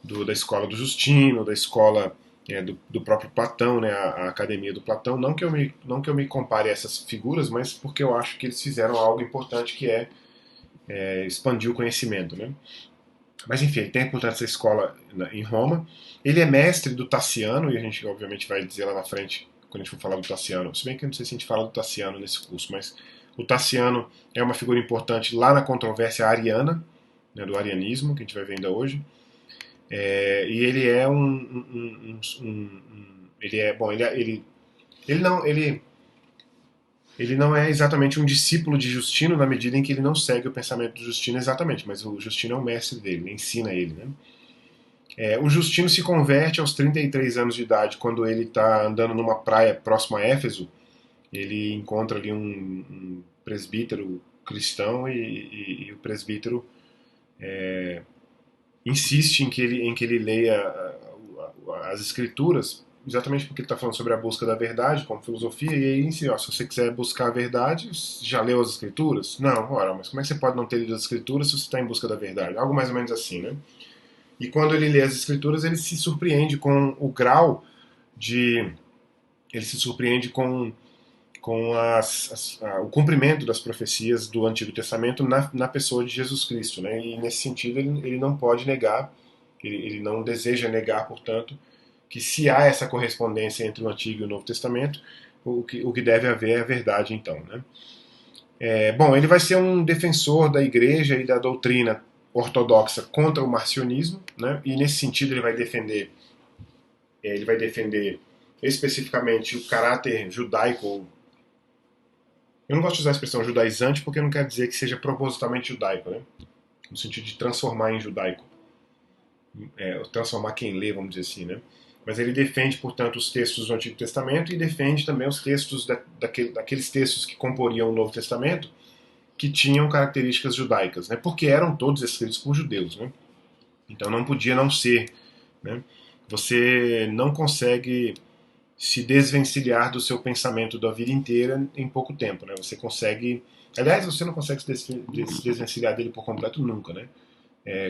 S1: da escola do Justino, da escola do próprio Platão, né, a academia do Platão. Não que eu me compare a essas figuras, mas porque eu acho que eles fizeram algo importante que expandir o conhecimento, né? Mas enfim, ele tem portanto essa escola em Roma. Ele é mestre do Tassiano, e a gente obviamente vai dizer lá na frente, quando a gente for falar do Tassiano. Se bem que eu não sei se a gente fala do Tassiano nesse curso, mas o Tassiano é uma figura importante lá na controvérsia ariana, né, do arianismo, que a gente vai ver ainda hoje. E ele é ele é bom, ele não ele não é exatamente um discípulo de Justino na medida em que ele não segue o pensamento do Justino exatamente, mas o Justino é o mestre dele, ele ensina ele, né? O Justino se converte aos 33 anos de idade, quando ele está andando numa praia próxima a Éfeso. Ele encontra ali um presbítero cristão e o presbítero insiste em que ele leia as escrituras, exatamente porque ele está falando sobre a busca da verdade como filosofia, e aí se você quiser buscar a verdade, já leu as escrituras? Não, ora, mas como é que você pode não ter lido as escrituras se você está em busca da verdade? Algo mais ou menos assim, né? E quando ele lê as escrituras, ele se surpreende com o grau de. Ele se surpreende com o cumprimento das profecias do Antigo Testamento na pessoa de Jesus Cristo. Né? E nesse sentido, ele não pode negar, ele não deseja negar, portanto, que se há essa correspondência entre o Antigo e o Novo Testamento, o que deve haver é a verdade, então. Né? Bom, ele vai ser um defensor da igreja e da doutrina ortodoxa contra o marcionismo, né? E nesse sentido ele vai defender especificamente o caráter judaico. Eu não gosto de usar a expressão judaizante porque não quer dizer que seja propositalmente judaico, né? No sentido de transformar em judaico, transformar quem lê, vamos dizer assim, né? Mas ele defende, portanto, os textos do Antigo Testamento e defende também os textos daqueles textos que comporiam o Novo Testamento, que tinham características judaicas, né? Porque eram todos escritos por judeus, né? Então não podia não ser, né? Você não consegue se desvencilhar do seu pensamento da vida inteira em pouco tempo, né? Você consegue, aliás, você não consegue se desvencilhar dele por completo nunca, né?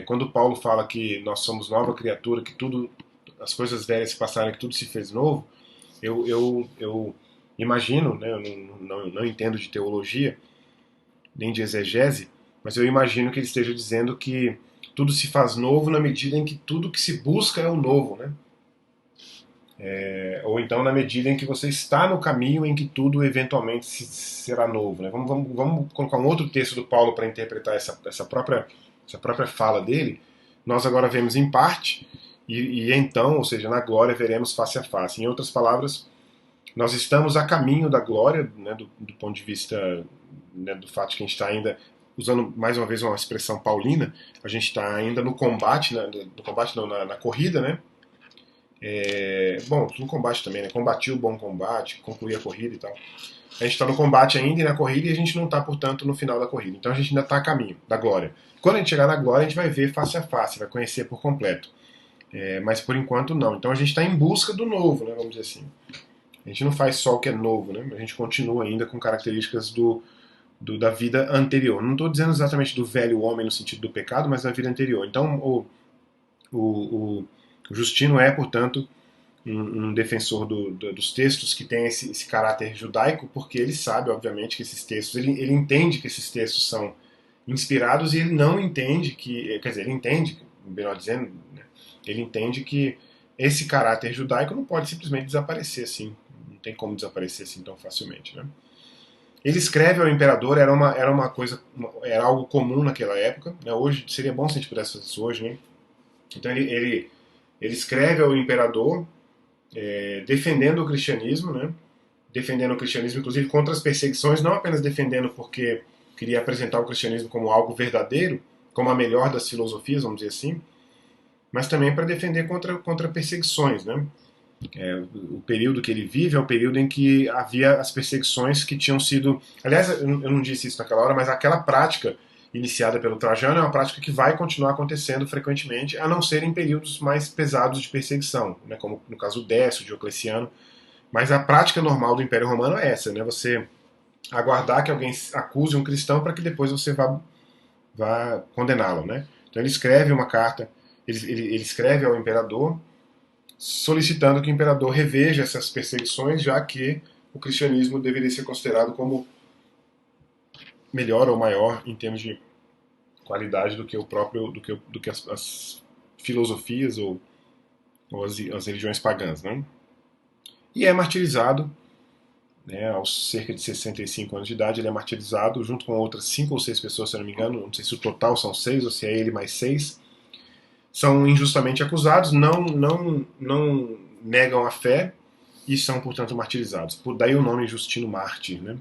S1: Quando Paulo fala que nós somos nova criatura, que tudo, as coisas velhas se passaram, que tudo se fez novo, eu imagino, né? Eu não entendo de teologia nem de exegese, mas eu imagino que ele esteja dizendo que tudo se faz novo na medida em que tudo que se busca é o novo, né? Ou então na medida em que você está no caminho em que tudo eventualmente será novo. Né? Vamos colocar um outro texto do Paulo para interpretar essa própria fala dele. Nós agora vemos em parte, e então, ou seja, na glória, veremos face a face. Em outras palavras, nós estamos a caminho da glória, né, do ponto de vista, né, do fato de que a gente está ainda, usando mais uma vez uma expressão paulina, a gente está ainda no combate, no combate não, na corrida, né? Bom, no combate também, né? Combati o bom combate, concluí a corrida e tal. A gente está no combate ainda e na corrida e a gente não está, portanto, no final da corrida. Então a gente ainda está a caminho da glória. Quando a gente chegar na glória, a gente vai ver face a face, vai conhecer por completo. Mas por enquanto não. Então a gente está em busca do novo, né? Vamos dizer assim. A gente não faz só o que é novo, né? A gente continua ainda com características da vida anterior. Não estou dizendo exatamente do velho homem no sentido do pecado, mas da vida anterior. Então o Justino é, portanto, um defensor dos textos que tem esse caráter judaico, porque ele sabe, obviamente, que esses textos, ele entende que esses textos são inspirados e ele não entende que, quer dizer, ele entende, melhor dizendo, né, ele entende que esse caráter judaico não pode simplesmente desaparecer assim, não tem como desaparecer assim tão facilmente, né? Ele escreve ao imperador, era uma coisa, era algo comum naquela época, né? Hoje seria bom se a gente pudesse fazer isso hoje, né? Então ele escreve ao imperador defendendo o cristianismo, né? Defendendo o cristianismo, inclusive contra as perseguições, não apenas defendendo porque queria apresentar o cristianismo como algo verdadeiro, como a melhor das filosofias, vamos dizer assim, mas também para defender contra perseguições, né? O período que ele vive é o período em que havia as perseguições que tinham sido. Aliás, eu não disse isso naquela hora, mas aquela prática iniciada pelo Trajano é uma prática que vai continuar acontecendo frequentemente, a não ser em períodos mais pesados de perseguição, né, como no caso do Décio, Diocleciano. Mas a prática normal do Império Romano é essa, né, você aguardar que alguém acuse um cristão para que depois você vá condená-lo. Né? Então ele escreve uma carta, ele escreve ao imperador solicitando que o imperador reveja essas perseguições, já que o cristianismo deveria ser considerado como melhor ou maior em termos de qualidade do que o próprio do que as filosofias ou as religiões pagãs, né? E é martirizado, né, aos cerca de 65 anos de idade, ele é martirizado junto com outras 5 ou 6 pessoas, se eu não me engano, não sei se o total são 6 ou se é ele mais 6. São injustamente acusados, não negam a fé e são, portanto, martirizados. Por daí o nome Justino Mártir, né?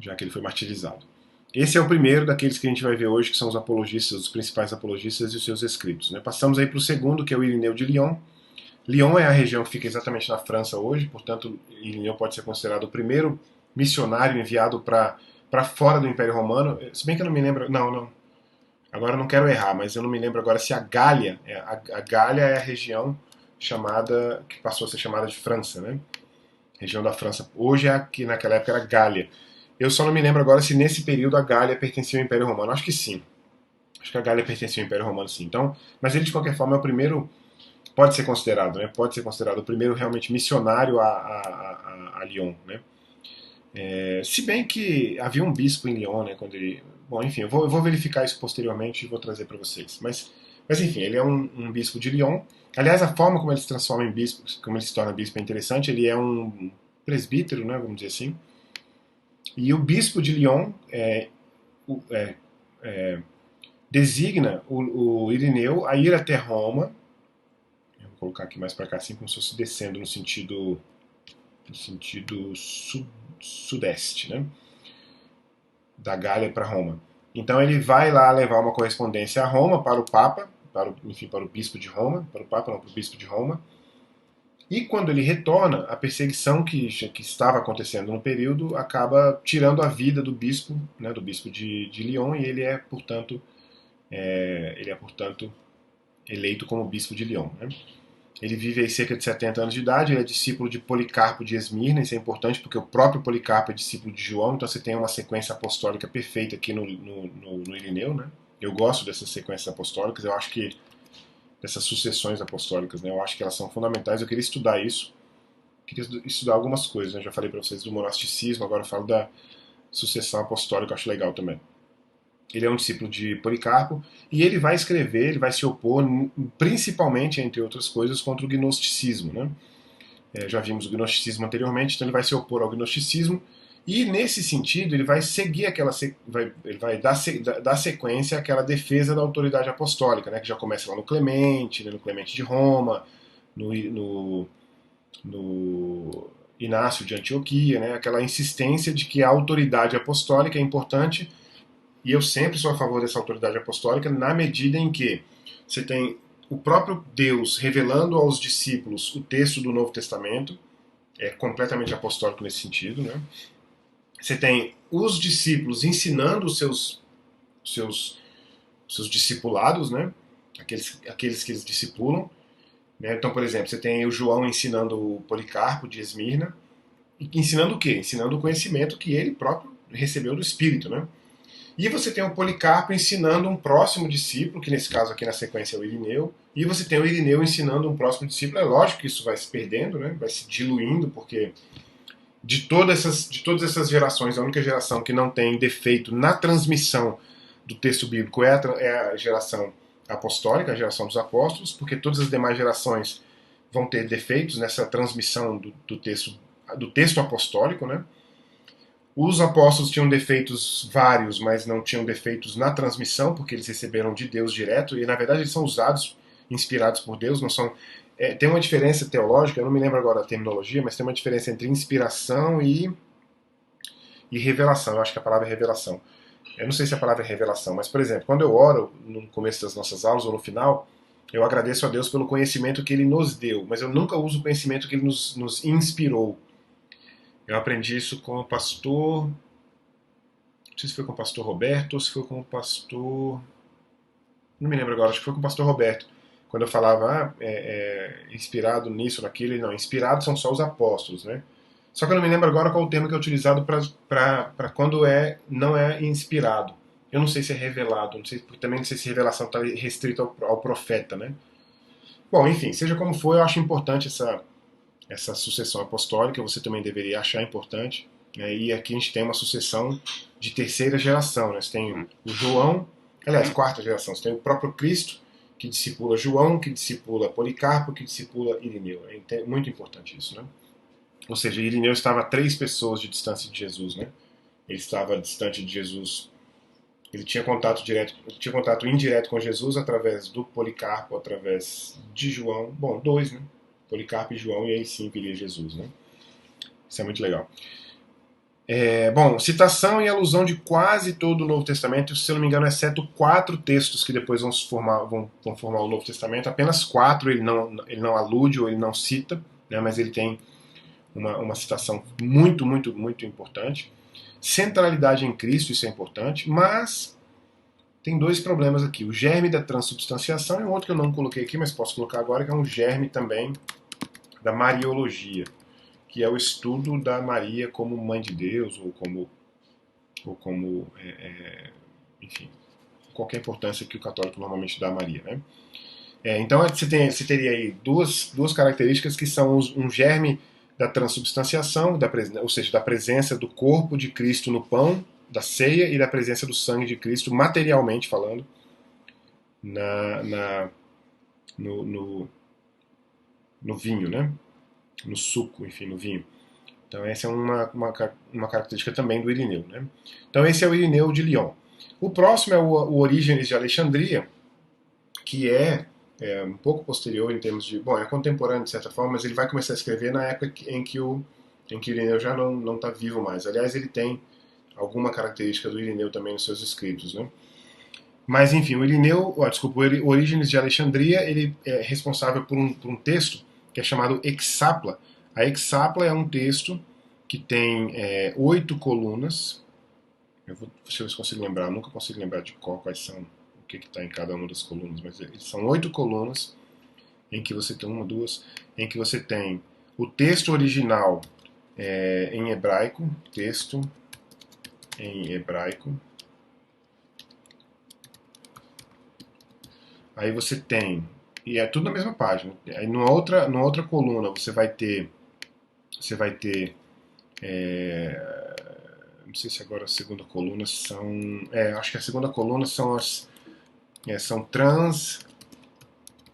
S1: Já que ele foi martirizado. Esse é o primeiro daqueles que a gente vai ver hoje, que são os apologistas, os principais apologistas e os seus escritos. Né? Passamos aí para o segundo, que é o Irineu de Lyon. Lyon é a região que fica exatamente na França hoje, portanto, Irineu pode ser considerado o primeiro missionário enviado para fora do Império Romano. Se bem que eu não me lembro. Não. Agora eu não quero errar, mas eu não me lembro agora se a Gália. A Gália é a região chamada. Que passou a ser chamada de França, né? Região da França. Hoje é aqui, naquela época era Gália. Eu só não me lembro agora se nesse período a Gália pertencia ao Império Romano. Acho que sim. Acho que a Gália pertencia ao Império Romano, sim. Então, mas ele de qualquer forma é o primeiro, pode ser considerado, né? Pode ser considerado o primeiro realmente missionário a Lyon, né? Se bem que havia um bispo em Lyon, né? Quando ele, bom, enfim, eu vou verificar isso posteriormente e vou trazer para vocês. Mas enfim, ele é um bispo de Lyon. Aliás, a forma como ele se transforma em bispo, como ele se torna bispo é interessante. Ele é um presbítero, né? Vamos dizer assim. E o bispo de Lyon designa o Irineu a ir até Roma. Eu vou colocar aqui mais para cá, assim como se fosse descendo no sentido sudeste, né? Da Gália para Roma. Então ele vai lá levar uma correspondência a Roma para o Papa, para o bispo de Roma, para o Papa, não, para o bispo de Roma. E quando ele retorna, a perseguição que estava acontecendo no período acaba tirando a vida do bispo, né, do bispo de Lyon, e ele é, portanto, eleito como bispo de Lyon. Né? Ele vive aí cerca de 70 anos de idade, ele é discípulo de Policarpo de Esmirna, isso é importante porque o próprio Policarpo é discípulo de João, então você tem uma sequência apostólica perfeita aqui no Irineu. Né? Eu gosto dessas sequências apostólicas, eu acho que dessas sucessões apostólicas, né? Eu acho que elas são fundamentais. Eu queria estudar isso, queria estudar algumas coisas. Né? Já falei para vocês do monasticismo, agora eu falo da sucessão apostólica, eu acho legal também. Ele é um discípulo de Policarpo e ele vai escrever, ele vai se opor, principalmente, entre outras coisas, contra o gnosticismo. Né? Já vimos o gnosticismo anteriormente, então ele vai se opor ao gnosticismo e, nesse sentido, ele vai seguir ele vai dar sequência àquela defesa da autoridade apostólica, né, que já começa lá no Clemente, né, no Clemente de Roma, no Inácio de Antioquia, né, aquela insistência de que a autoridade apostólica é importante, e eu sempre sou a favor dessa autoridade apostólica na medida em que você tem o próprio Deus revelando aos discípulos o texto do Novo Testamento, é completamente apostólico nesse sentido, né? Você tem os discípulos ensinando os seus discipulados, né? Aqueles que eles discipulam. Né? Então, por exemplo, você tem o João ensinando o Policarpo de Esmirna, ensinando o quê? Ensinando o conhecimento que ele próprio recebeu do Espírito, né? E você tem o Policarpo ensinando um próximo discípulo, que nesse caso aqui na sequência é o Irineu, e você tem o Irineu ensinando um próximo discípulo. É lógico que isso vai se perdendo, né? Vai se diluindo, porque de todas essas gerações, a única geração que não tem defeito na transmissão do texto bíblico é a geração apostólica, a geração dos apóstolos, porque todas as demais gerações vão ter defeitos nessa transmissão do texto apostólico, né? Os apóstolos tinham defeitos vários, mas não tinham defeitos na transmissão, porque eles receberam de Deus direto, e na verdade eles são usados, inspirados por Deus, não são Tem uma diferença teológica, eu não me lembro agora a terminologia, mas tem uma diferença entre inspiração e revelação. Eu acho que a palavra é revelação. Eu não sei se a palavra é revelação, mas, por exemplo, quando eu oro no começo das nossas aulas ou no final, eu agradeço a Deus pelo conhecimento que Ele nos deu, mas eu nunca uso o conhecimento que Ele nos inspirou. Eu aprendi isso com o pastor. Não sei se foi com o pastor Roberto ou se foi com o pastor. Não me lembro agora, acho que foi com o pastor Roberto. Quando eu falava, inspirado nisso, naquilo, não, inspirados são só os apóstolos, né? Só que eu não me lembro agora qual o termo que é utilizado para quando não é inspirado. Eu não sei se é revelado, não sei, porque também não sei se revelação está restrita ao profeta, né? Bom, enfim, seja como for, eu acho importante essa sucessão apostólica, você também deveria achar importante. Né? E aqui a gente tem uma sucessão de terceira geração. Né? Você tem o João, aliás, quarta geração. Você tem o próprio Cristo, que discipula João, que discipula Policarpo, que discipula Irineu. É muito importante isso. Né? Ou seja, Irineu estava a 3 pessoas de distância de Jesus. Né? Ele estava distante de Jesus. Ele tinha contato direto, tinha contato indireto com Jesus através do Policarpo, através de João. Bom, 2, né? Policarpo e João, e aí sim viria Jesus, né? Isso é muito legal. Bom, citação e alusão de quase todo o Novo Testamento, se eu não me engano, exceto 4 textos que depois vão formar o Novo Testamento, apenas 4 ele não alude ou ele não cita, né, mas ele tem uma citação muito, muito, muito importante. Centralidade em Cristo, isso é importante, mas tem 2 problemas aqui. O germe da transubstanciação e um outro que eu não coloquei aqui, mas posso colocar agora, que é um germe também da Mariologia, que é o estudo da Maria como mãe de Deus, ou como enfim, qualquer importância que o católico normalmente dá a Maria. Né? Então você teria aí duas características que são um germe da transubstanciação, ou seja, da presença do corpo de Cristo no pão da ceia e da presença do sangue de Cristo, materialmente falando, na, na, no vinho, né? No suco, enfim, no vinho. Então essa é uma característica também do Irineu. Né? Então esse é o Irineu de Lyon. O próximo é o Orígenes de Alexandria, que um pouco posterior em termos de... Bom, é contemporâneo de certa forma, mas ele vai começar a escrever na época em que o Irineu já não está vivo mais. Aliás, ele tem alguma característica do Irineu também nos seus escritos. Né? Mas enfim, o Orígenes de Alexandria, ele é responsável por um texto que é chamado Hexapla. A Hexapla é um texto que tem 8 colunas. Deixa eu ver se consigo lembrar, eu nunca consigo lembrar de cor quais são, o que está em cada uma das colunas, mas são 8 colunas em que você tem em que você tem o texto original em hebraico, texto em hebraico. Aí você tem, e é tudo na mesma página. Aí numa outra coluna você vai ter não sei se agora a segunda coluna são, acho que a segunda coluna são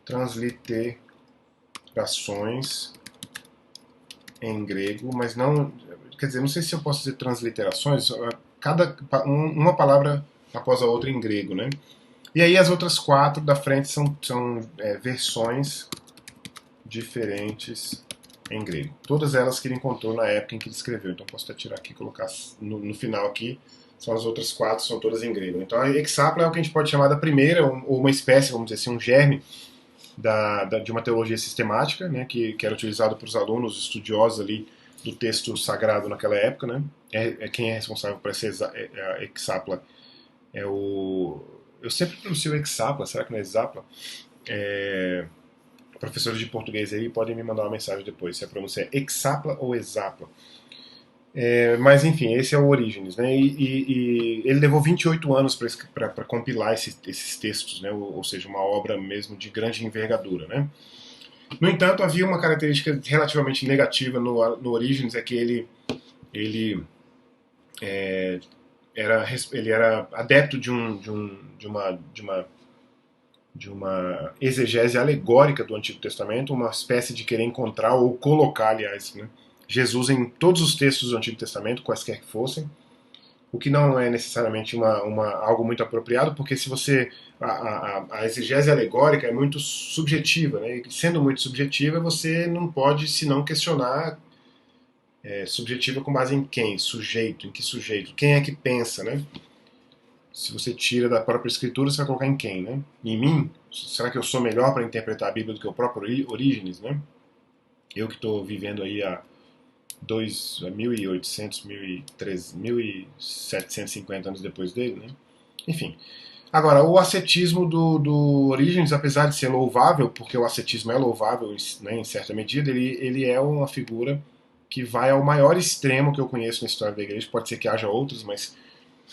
S1: transliterações em grego, mas não, quer dizer, não sei se eu posso dizer transliterações, uma palavra após a outra em grego, né? E aí as outras 4 da frente são versões diferentes em grego. Todas elas que ele encontrou na época em que ele escreveu. Então posso até tirar aqui e colocar no final aqui. São as outras 4, são todas em grego. Então a Hexapla é o que a gente pode chamar da primeira, ou uma espécie, vamos dizer assim, um germe de uma teologia sistemática, né, que era utilizado por os alunos estudiosos ali do texto sagrado naquela época. Né? Quem é responsável por essa Hexapla eu sempre pronuncio Hexapla, será que não é Exapla? Professores de português aí podem me mandar uma mensagem depois se a pronúncia é Hexapla ou Exapla. Mas enfim, esse é o Orígenes. Né? E ele levou 28 anos para compilar esses textos, né? Ou seja, uma obra mesmo de grande envergadura. Né? No entanto, havia uma característica relativamente negativa no Orígenes, é que ele era adepto de uma exegese alegórica do Antigo Testamento, uma espécie de querer encontrar ou colocar, aliás, né, Jesus em todos os textos do Antigo Testamento, quaisquer que fossem, o que não é necessariamente algo muito apropriado, porque se você a exegese alegórica é muito subjetiva, né? E sendo muito subjetiva, você não pode senão questionar subjetiva com base em quem? Sujeito, em que sujeito? Quem é que pensa, né? Se você tira da própria escritura, você vai colocar em quem, né? Em mim? Será que eu sou melhor para interpretar a Bíblia do que o próprio Orígenes, né? Eu que estou vivendo aí há 1800, 1750 anos depois dele, né? Enfim. Agora, o ascetismo do Orígenes, apesar de ser louvável, porque o ascetismo é louvável, né, em certa medida, ele é uma figura que vai ao maior extremo que eu conheço na história da igreja. Pode ser que haja outros, mas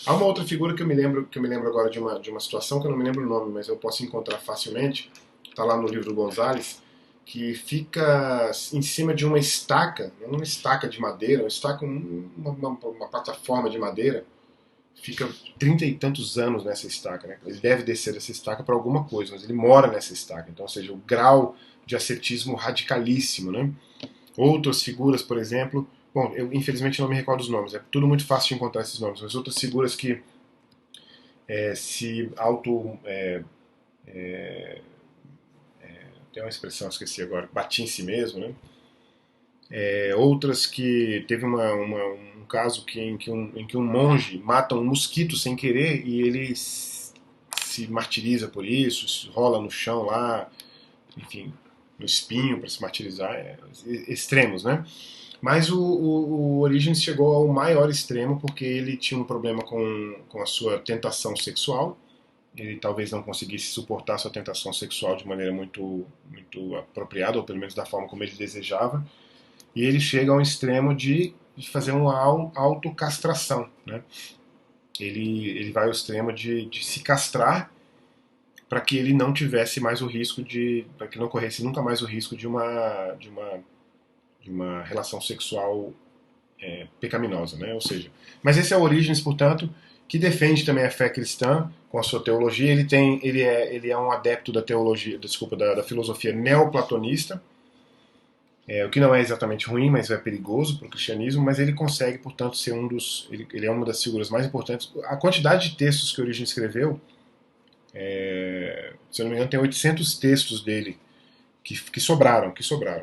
S1: há uma outra figura que eu me lembro agora de uma situação que eu não me lembro o nome, mas eu posso encontrar facilmente. Está lá no livro do Gonzales, que fica em cima de uma estaca, não uma estaca de madeira, uma estaca, uma plataforma de madeira. Fica 30 e tantos anos nessa estaca, né? Ele deve descer dessa estaca para alguma coisa, mas ele mora nessa estaca. Então, ou seja, o grau de ascetismo radicalíssimo, né? Outras figuras, por exemplo, bom, eu infelizmente não me recordo os nomes, é tudo muito fácil de encontrar esses nomes, mas outras figuras que se auto. Tem uma expressão, esqueci agora, bati em si mesmo, né? Outras que teve um caso em que um monge mata um mosquito sem querer e ele se martiriza por isso, se rola no chão lá, enfim, no espinho para se martirizar, extremos, né? Mas o Origins chegou ao maior extremo porque ele tinha um problema com a sua tentação sexual. Ele talvez não conseguisse suportar a sua tentação sexual de maneira muito apropriada, ou pelo menos da forma como ele desejava. E ele chega ao extremo de fazer uma autocastração. Né? Ele vai ao extremo de se castrar para que ele não tivesse mais o risco para que não corresse nunca mais o risco de uma relação sexual pecaminosa, né? Ou seja, mas esse é o Orígenes, portanto, que defende também a fé cristã com a sua teologia. Ele é um adepto da teologia, desculpa, da filosofia neoplatonista, o que não é exatamente ruim, mas é perigoso para o cristianismo, mas ele consegue, portanto, ser ele é uma das figuras mais importantes. A quantidade de textos que Orígenes escreveu, se eu não me engano, tem 800 textos dele que sobraram.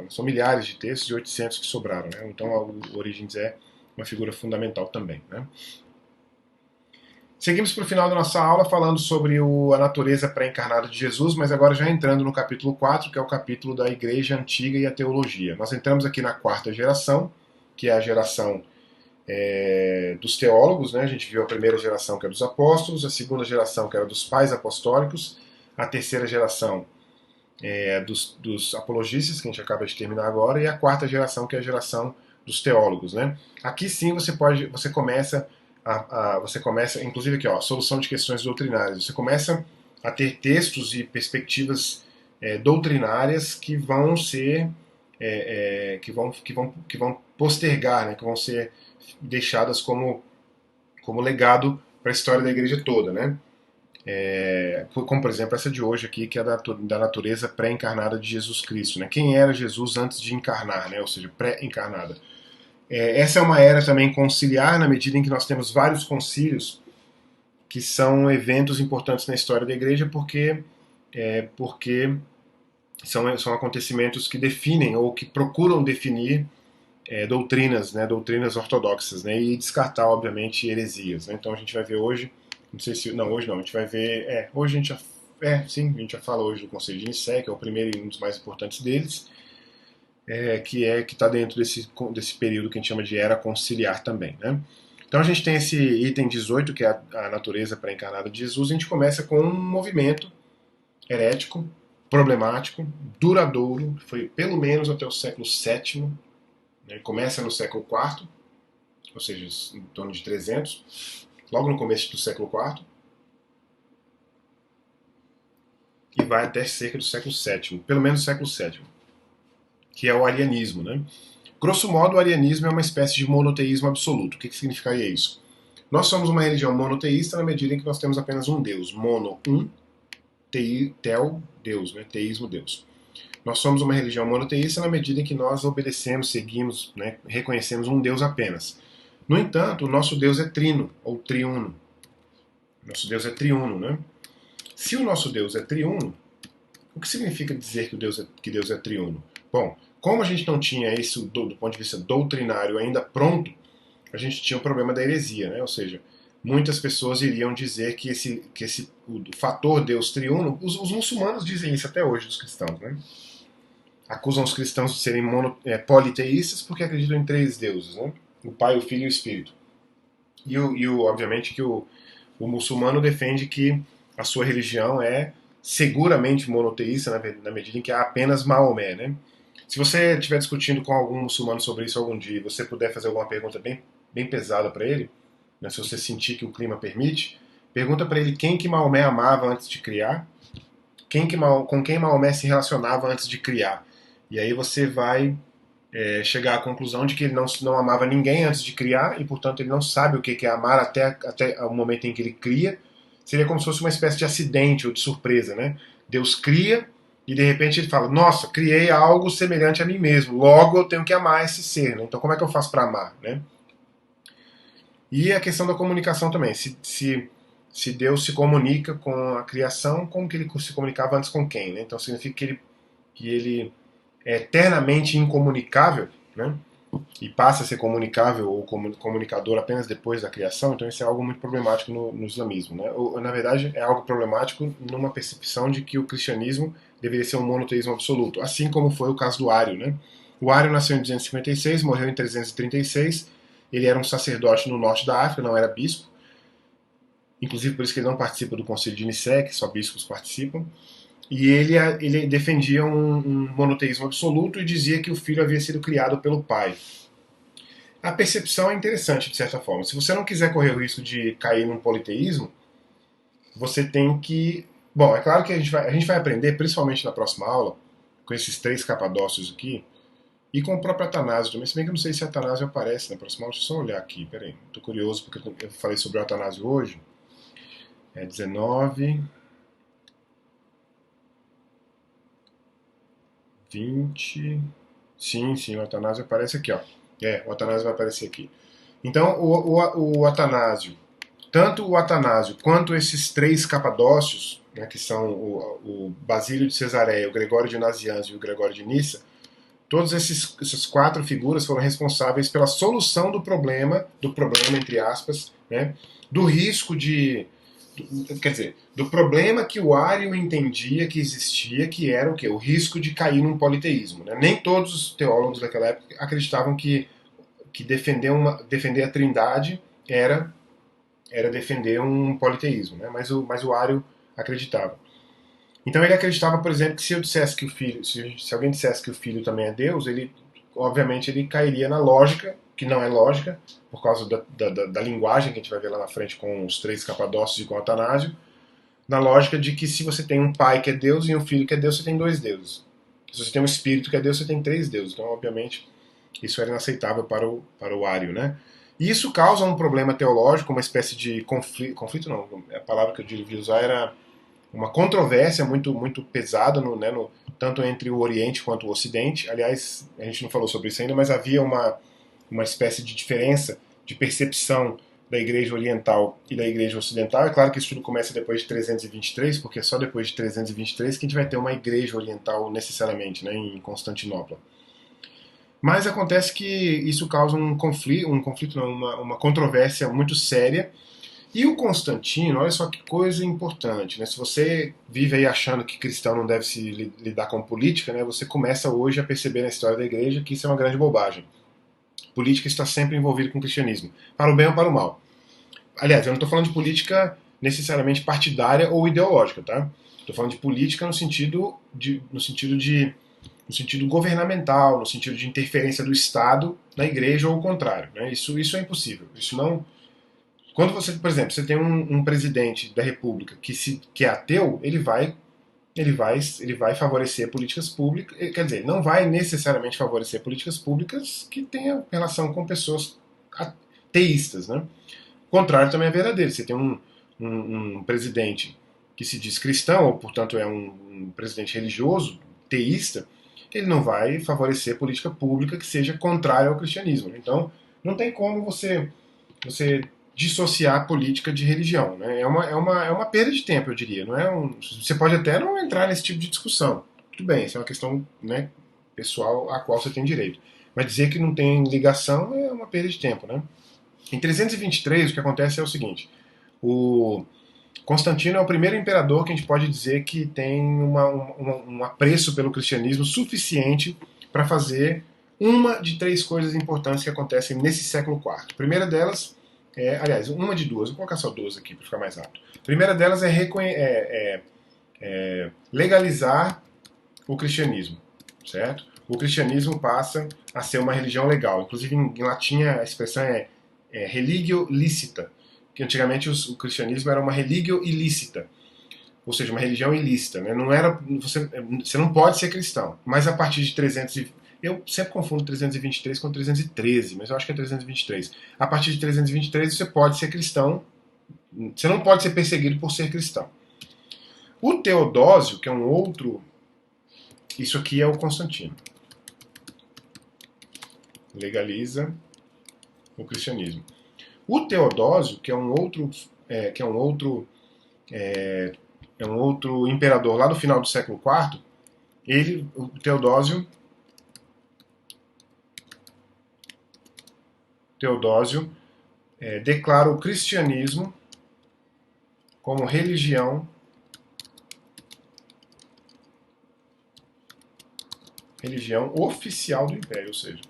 S1: São milhares de textos e 800 que sobraram. Né? Então o Orígenes é uma figura fundamental também. Né? Seguimos para o final da nossa aula falando sobre a natureza pré-encarnada de Jesus, mas agora já entrando no capítulo 4, que é o capítulo da Igreja Antiga e a Teologia. Nós entramos aqui na quarta geração, que é a geração dos teólogos. Né? A gente viu a primeira geração, que era dos apóstolos, a segunda geração, que era dos pais apostólicos, a terceira geração dos apologistas, que a gente acaba de terminar agora, e a quarta geração, que é a geração dos teólogos. Né? Aqui sim você começa, inclusive aqui, ó, solução de questões doutrinárias. Você começa a ter textos e perspectivas doutrinárias que vão ser que vão postergar, né, que vão ser deixadas como legado para a história da igreja toda, né? Como por exemplo essa de hoje aqui, que é da natureza pré-encarnada de Jesus Cristo, né? Quem era Jesus antes de encarnar, né? Ou seja, pré-encarnada. Essa é uma era também conciliar, na medida em que nós temos vários concílios que são eventos importantes na história da igreja, porque são acontecimentos que definem ou que procuram definir doutrinas, né, doutrinas ortodoxas, né, e descartar, obviamente, heresias. Né? Então a gente vai ver hoje, não sei se, não, hoje não, a gente vai ver, hoje a gente a gente já fala hoje do Concílio de Nicéia, que é o primeiro e um dos mais importantes deles, que está dentro desse período que a gente chama de era conciliar também. Né? Então a gente tem esse item 18, que é a natureza pré-encarnada de Jesus, e a gente começa com um movimento herético, problemático, duradouro, foi pelo menos até o século VII, né? Começa no século IV, ou seja, em torno de 300, logo no começo do século IV, e vai até cerca do século VII, pelo menos do século VII, que é o arianismo. Né? Grosso modo, o arianismo é uma espécie de monoteísmo absoluto. O que significaria isso? Nós somos uma religião monoteísta na medida em que nós temos apenas um Deus. Mono, tel, Deus, né? Teísmo, Deus. Nós somos uma religião monoteísta na medida em que nós obedecemos, seguimos, né? Reconhecemos um Deus apenas. No entanto, o nosso Deus é trino, ou triuno. Nosso Deus é triuno, né? Se o nosso Deus é triuno, o que significa dizer que Deus é triuno? Bom, como a gente não tinha isso do ponto de vista doutrinário ainda pronto, a gente tinha o problema da heresia, né? Ou seja, muitas pessoas iriam dizer que o fator Deus triuno, os muçulmanos dizem isso até hoje, os cristãos, né? Acusam os cristãos de serem politeístas porque acreditam em três deuses, né? O Pai, o Filho e o Espírito. Obviamente que o muçulmano defende que a sua religião é seguramente monoteísta na medida em que há apenas Maomé, né? Se você estiver discutindo com algum muçulmano sobre isso algum dia, e você puder fazer alguma pergunta bem pesada para ele, né, se você sentir que o clima permite, pergunta para ele quem que Maomé amava antes de criar, com quem Maomé se relacionava antes de criar. E aí você vai chegar à conclusão de que ele não amava ninguém antes de criar e, portanto, ele não sabe o que é amar até o momento em que ele cria. Seria como se fosse uma espécie de acidente ou de surpresa, né? Deus cria e, de repente, ele fala, nossa, criei algo semelhante a mim mesmo, logo eu tenho que amar esse ser, né? Então, como é que eu faço para amar, né? E a questão da comunicação também. Se Deus se comunica com a criação, como que ele se comunicava antes com quem, né? Então, significa que ele é eternamente incomunicável, né? E passa a ser comunicável ou comunicador apenas depois da criação, então isso é algo muito problemático no islamismo. Né? Ou, na verdade, é algo problemático numa percepção de que o cristianismo deveria ser um monoteísmo absoluto, assim como foi o caso do Ário. Né? O Ário nasceu em 256, morreu em 336, ele era um sacerdote no norte da África, não era bispo, inclusive por isso que ele não participa do concílio de Nicéia, que só bispos participam. E ele defendia um monoteísmo absoluto e dizia que o filho havia sido criado pelo pai. A percepção é interessante, de certa forma. Se você não quiser correr o risco de cair num politeísmo, você tem que. Bom, é claro que a gente vai aprender, principalmente na próxima aula, com esses três capadócios aqui, e com o próprio Atanásio também. Se bem que eu não sei se Atanásio aparece na próxima aula, deixa eu só olhar aqui, peraí. Estou curioso porque eu falei sobre o Atanásio hoje. É 19, 20. Sim, o Atanásio aparece aqui, ó. O Atanásio vai aparecer aqui. Então, o Atanásio, tanto o Atanásio quanto esses três capadócios, né, que são o Basílio de Cesareia, o Gregório de Nazianzo e o Gregório de Nissa, todas essas quatro figuras foram responsáveis pela solução do problema entre aspas, né, do risco quer dizer, do problema que o Ário entendia que existia, que era o quê? O risco de cair num politeísmo. Né? Nem todos os teólogos daquela época acreditavam que defender a trindade era defender um politeísmo, né? mas o Ário acreditava. Então ele acreditava, por exemplo, que se eu dissesse que o filho, se alguém dissesse que o filho também é Deus, obviamente ele cairia na lógica, que não é lógica, por causa da linguagem que a gente vai ver lá na frente com os três capadócios e com o Atanásio, na lógica de que se você tem um pai que é Deus e um filho que é Deus, você tem dois deuses. Se você tem um espírito que é Deus, você tem três deuses. Então, obviamente, isso era inaceitável para o Ário, né? E isso causa um problema teológico, uma espécie de conflito não, a palavra que eu devia usar era uma controvérsia muito, muito pesada, tanto entre o Oriente quanto o Ocidente. Aliás, a gente não falou sobre isso ainda, mas havia uma espécie de diferença de percepção da Igreja Oriental e da Igreja Ocidental. É claro que isso tudo começa depois de 323, porque é só depois de 323 que a gente vai ter uma Igreja Oriental necessariamente, né, em Constantinopla. Mas acontece que isso causa um conflito não, uma controvérsia muito séria. E o Constantino, olha só que coisa importante, né? Se você vive aí achando que cristão não deve se lidar com política, né, você começa hoje a perceber na história da igreja que isso é uma grande bobagem. Política está sempre envolvida com o cristianismo, para o bem ou para o mal. Aliás, eu não estou falando de política necessariamente partidária ou ideológica, tá? Estou falando de política no sentido governamental, no sentido de interferência do Estado na igreja ou o contrário. Né? Isso é impossível. Isso não. Quando você, por exemplo, você tem um presidente da República que é ateu, ele vai favorecer políticas públicas, quer dizer, não vai necessariamente favorecer políticas públicas que tenham relação com pessoas teístas, né? O contrário também é verdadeiro. Você tem um presidente que se diz cristão, ou portanto é um presidente religioso, teísta, ele não vai favorecer política pública que seja contrária ao cristianismo. Então, não tem como você dissociar a política de religião. Né? É uma perda de tempo, eu diria. Não é você pode até não entrar nesse tipo de discussão. Tudo bem, isso é uma questão, né, pessoal a qual você tem direito. Mas dizer que não tem ligação é uma perda de tempo. Né? Em 323, o que acontece é o seguinte: o Constantino é o primeiro imperador que a gente pode dizer que tem um apreço pelo cristianismo suficiente para fazer uma de três coisas importantes que acontecem nesse século IV. A primeira delas aliás, uma de duas, vou colocar só duas aqui para ficar mais rápido. A primeira delas é legalizar o cristianismo, certo? O cristianismo passa a ser uma religião legal. Inclusive, em latim, a expressão é religio licita, que antigamente o cristianismo era uma religio ilícita, ou seja, uma religião ilícita. Né? Não era, você não pode ser cristão, mas a partir de 300 eu sempre confundo 323 com 313, mas eu acho que é 323. A partir de 323 você pode ser cristão, você não pode ser perseguido por ser cristão. O Teodósio, que é um outro, isso aqui é o Constantino, legaliza o cristianismo. O Teodósio, que é um outro, imperador lá do final do século IV, o Teodósio declara o cristianismo como religião oficial do Império, ou seja,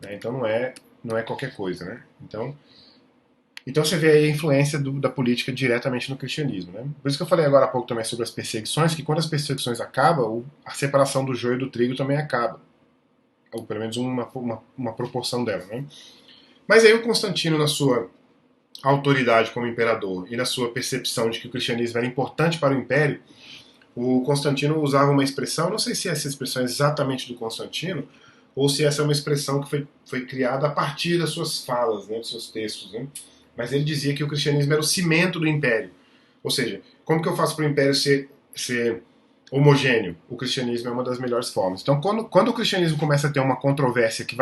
S1: né, então não é qualquer coisa, né? Então você vê aí a influência da política diretamente no cristianismo, né? Por isso que eu falei agora há pouco também sobre as perseguições, que quando as perseguições acabam, a separação do joio e do trigo também acaba, ou pelo menos uma proporção dela, né? Mas aí o Constantino, na sua autoridade como imperador e na sua percepção de que o cristianismo era importante para o império, o Constantino usava uma expressão, não sei se essa expressão é exatamente do Constantino, ou se essa é uma expressão que foi criada a partir das suas falas, né, dos seus textos. Né? Mas ele dizia que o cristianismo era o cimento do império. Ou seja, como que eu faço para o império ser homogêneo? O cristianismo é uma das melhores formas. Então, quando o cristianismo começa a ter uma controvérsia que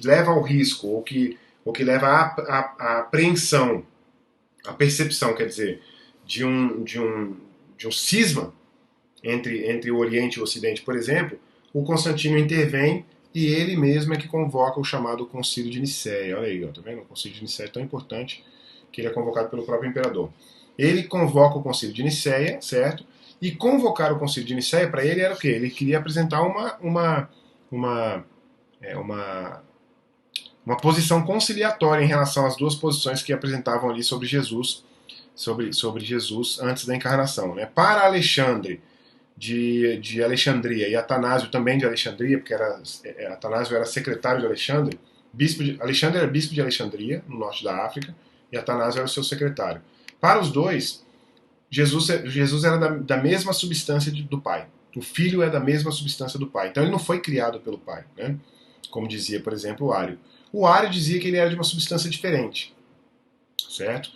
S1: leva ao risco, ou que leva à apreensão, à percepção, quer dizer, de um cisma entre o Oriente e o Ocidente, por exemplo, o Constantino intervém e ele mesmo é que convoca o chamado Concílio de Nicéia. Olha aí, tá vendo? O Concílio de Nicéia é tão importante que ele é convocado pelo próprio imperador. Ele convoca o Concílio de Nicéia, certo? E convocar o Concílio de Nicéia para ele era o quê? Ele queria apresentar uma posição conciliatória em relação às duas posições que apresentavam ali sobre Jesus, sobre Jesus antes da encarnação. Né? Para Alexandre de Alexandria e Atanásio também de Alexandria, porque Atanásio era secretário de Alexandre, Alexandre era bispo de Alexandria, no norte da África, e Atanásio era o seu secretário. Para os dois, Jesus era da mesma substância do Pai. O Filho é da mesma substância do Pai. Então ele não foi criado pelo Pai, né? Como dizia, por exemplo, o Ário. O Ário dizia que ele era de uma substância diferente, certo?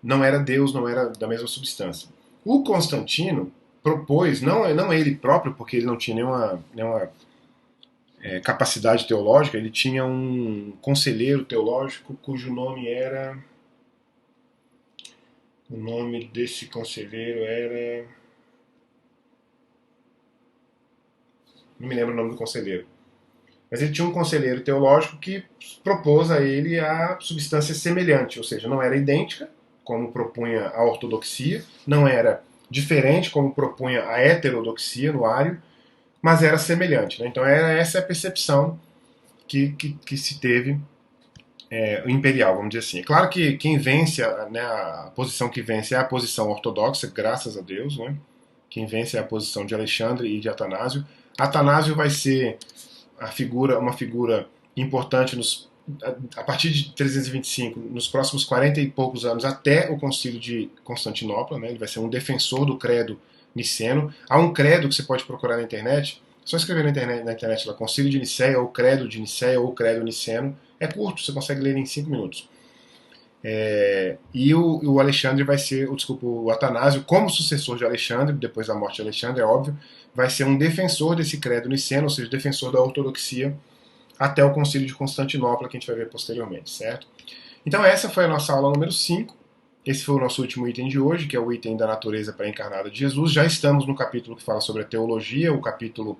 S1: Não era Deus, não era da mesma substância. O Constantino propôs, não ele próprio, porque ele não tinha nenhuma capacidade teológica, ele tinha um conselheiro teológico cujo nome era... O nome desse conselheiro era... Não me lembro o nome do conselheiro. Mas ele tinha um conselheiro teológico que propôs a ele a substância semelhante, ou seja, não era idêntica, como propunha a ortodoxia, não era diferente, como propunha a heterodoxia no Ário, mas era semelhante. Né? Então essa é a percepção que se teve imperial, vamos dizer assim. É claro que quem vence, né, a posição que vence é a posição ortodoxa, graças a Deus. Né? Quem vence é a posição de Alexandre e de Atanásio. Atanásio vai ser uma figura importante a partir de 325, nos próximos 40 e poucos anos, até o Concílio de Constantinopla. Né? Ele vai ser um defensor do credo niceno. Há um credo que você pode procurar na internet, só escrever na internet lá, Concílio de Nicéia, ou Credo de Nicéia, ou Credo Niceno. É curto, você consegue ler em 5 minutos. E o Alexandre vai ser, o Atanásio, como sucessor de Alexandre, depois da morte de Alexandre, é óbvio, vai ser um defensor desse credo niceno, ou seja, defensor da ortodoxia até o Concílio de Constantinopla, que a gente vai ver posteriormente, certo? Então essa foi a nossa aula número 5. Esse foi o nosso último item de hoje, que é o item da natureza pré-encarnada de Jesus. Já estamos no capítulo que fala sobre a teologia, o capítulo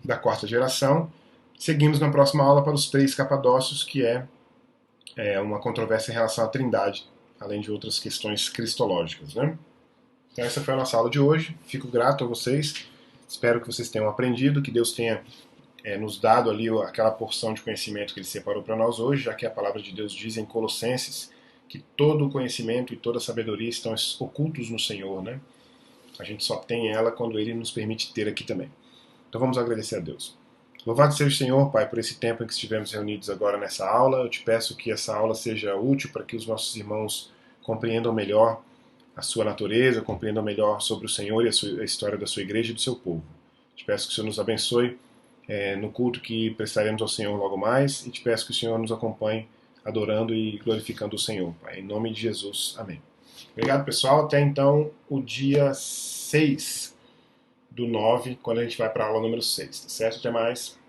S1: da quarta geração. Seguimos na próxima aula para os 3 capadócios, que é uma controvérsia em relação à trindade, além de outras questões cristológicas, né? Então essa foi a nossa aula de hoje. Fico grato a vocês. Espero que vocês tenham aprendido, que Deus tenha nos dado ali aquela porção de conhecimento que Ele separou para nós hoje, já que a palavra de Deus diz em Colossenses que todo o conhecimento e toda a sabedoria estão ocultos no Senhor, né? A gente só tem ela quando Ele nos permite ter aqui também. Então vamos agradecer a Deus. Louvado seja o Senhor, Pai, por esse tempo em que estivemos reunidos agora nessa aula. Eu te peço que essa aula seja útil para que os nossos irmãos compreendam melhor a sua natureza, compreendam melhor sobre o Senhor e a história da sua igreja e do seu povo. Te peço que o Senhor nos abençoe no culto que prestaremos ao Senhor logo mais, e te peço que o Senhor nos acompanhe adorando e glorificando o Senhor, Pai. Em nome de Jesus. Amém. Obrigado, pessoal. Até então o dia 6/9, quando a gente vai para a aula número 6, tá certo? Até mais.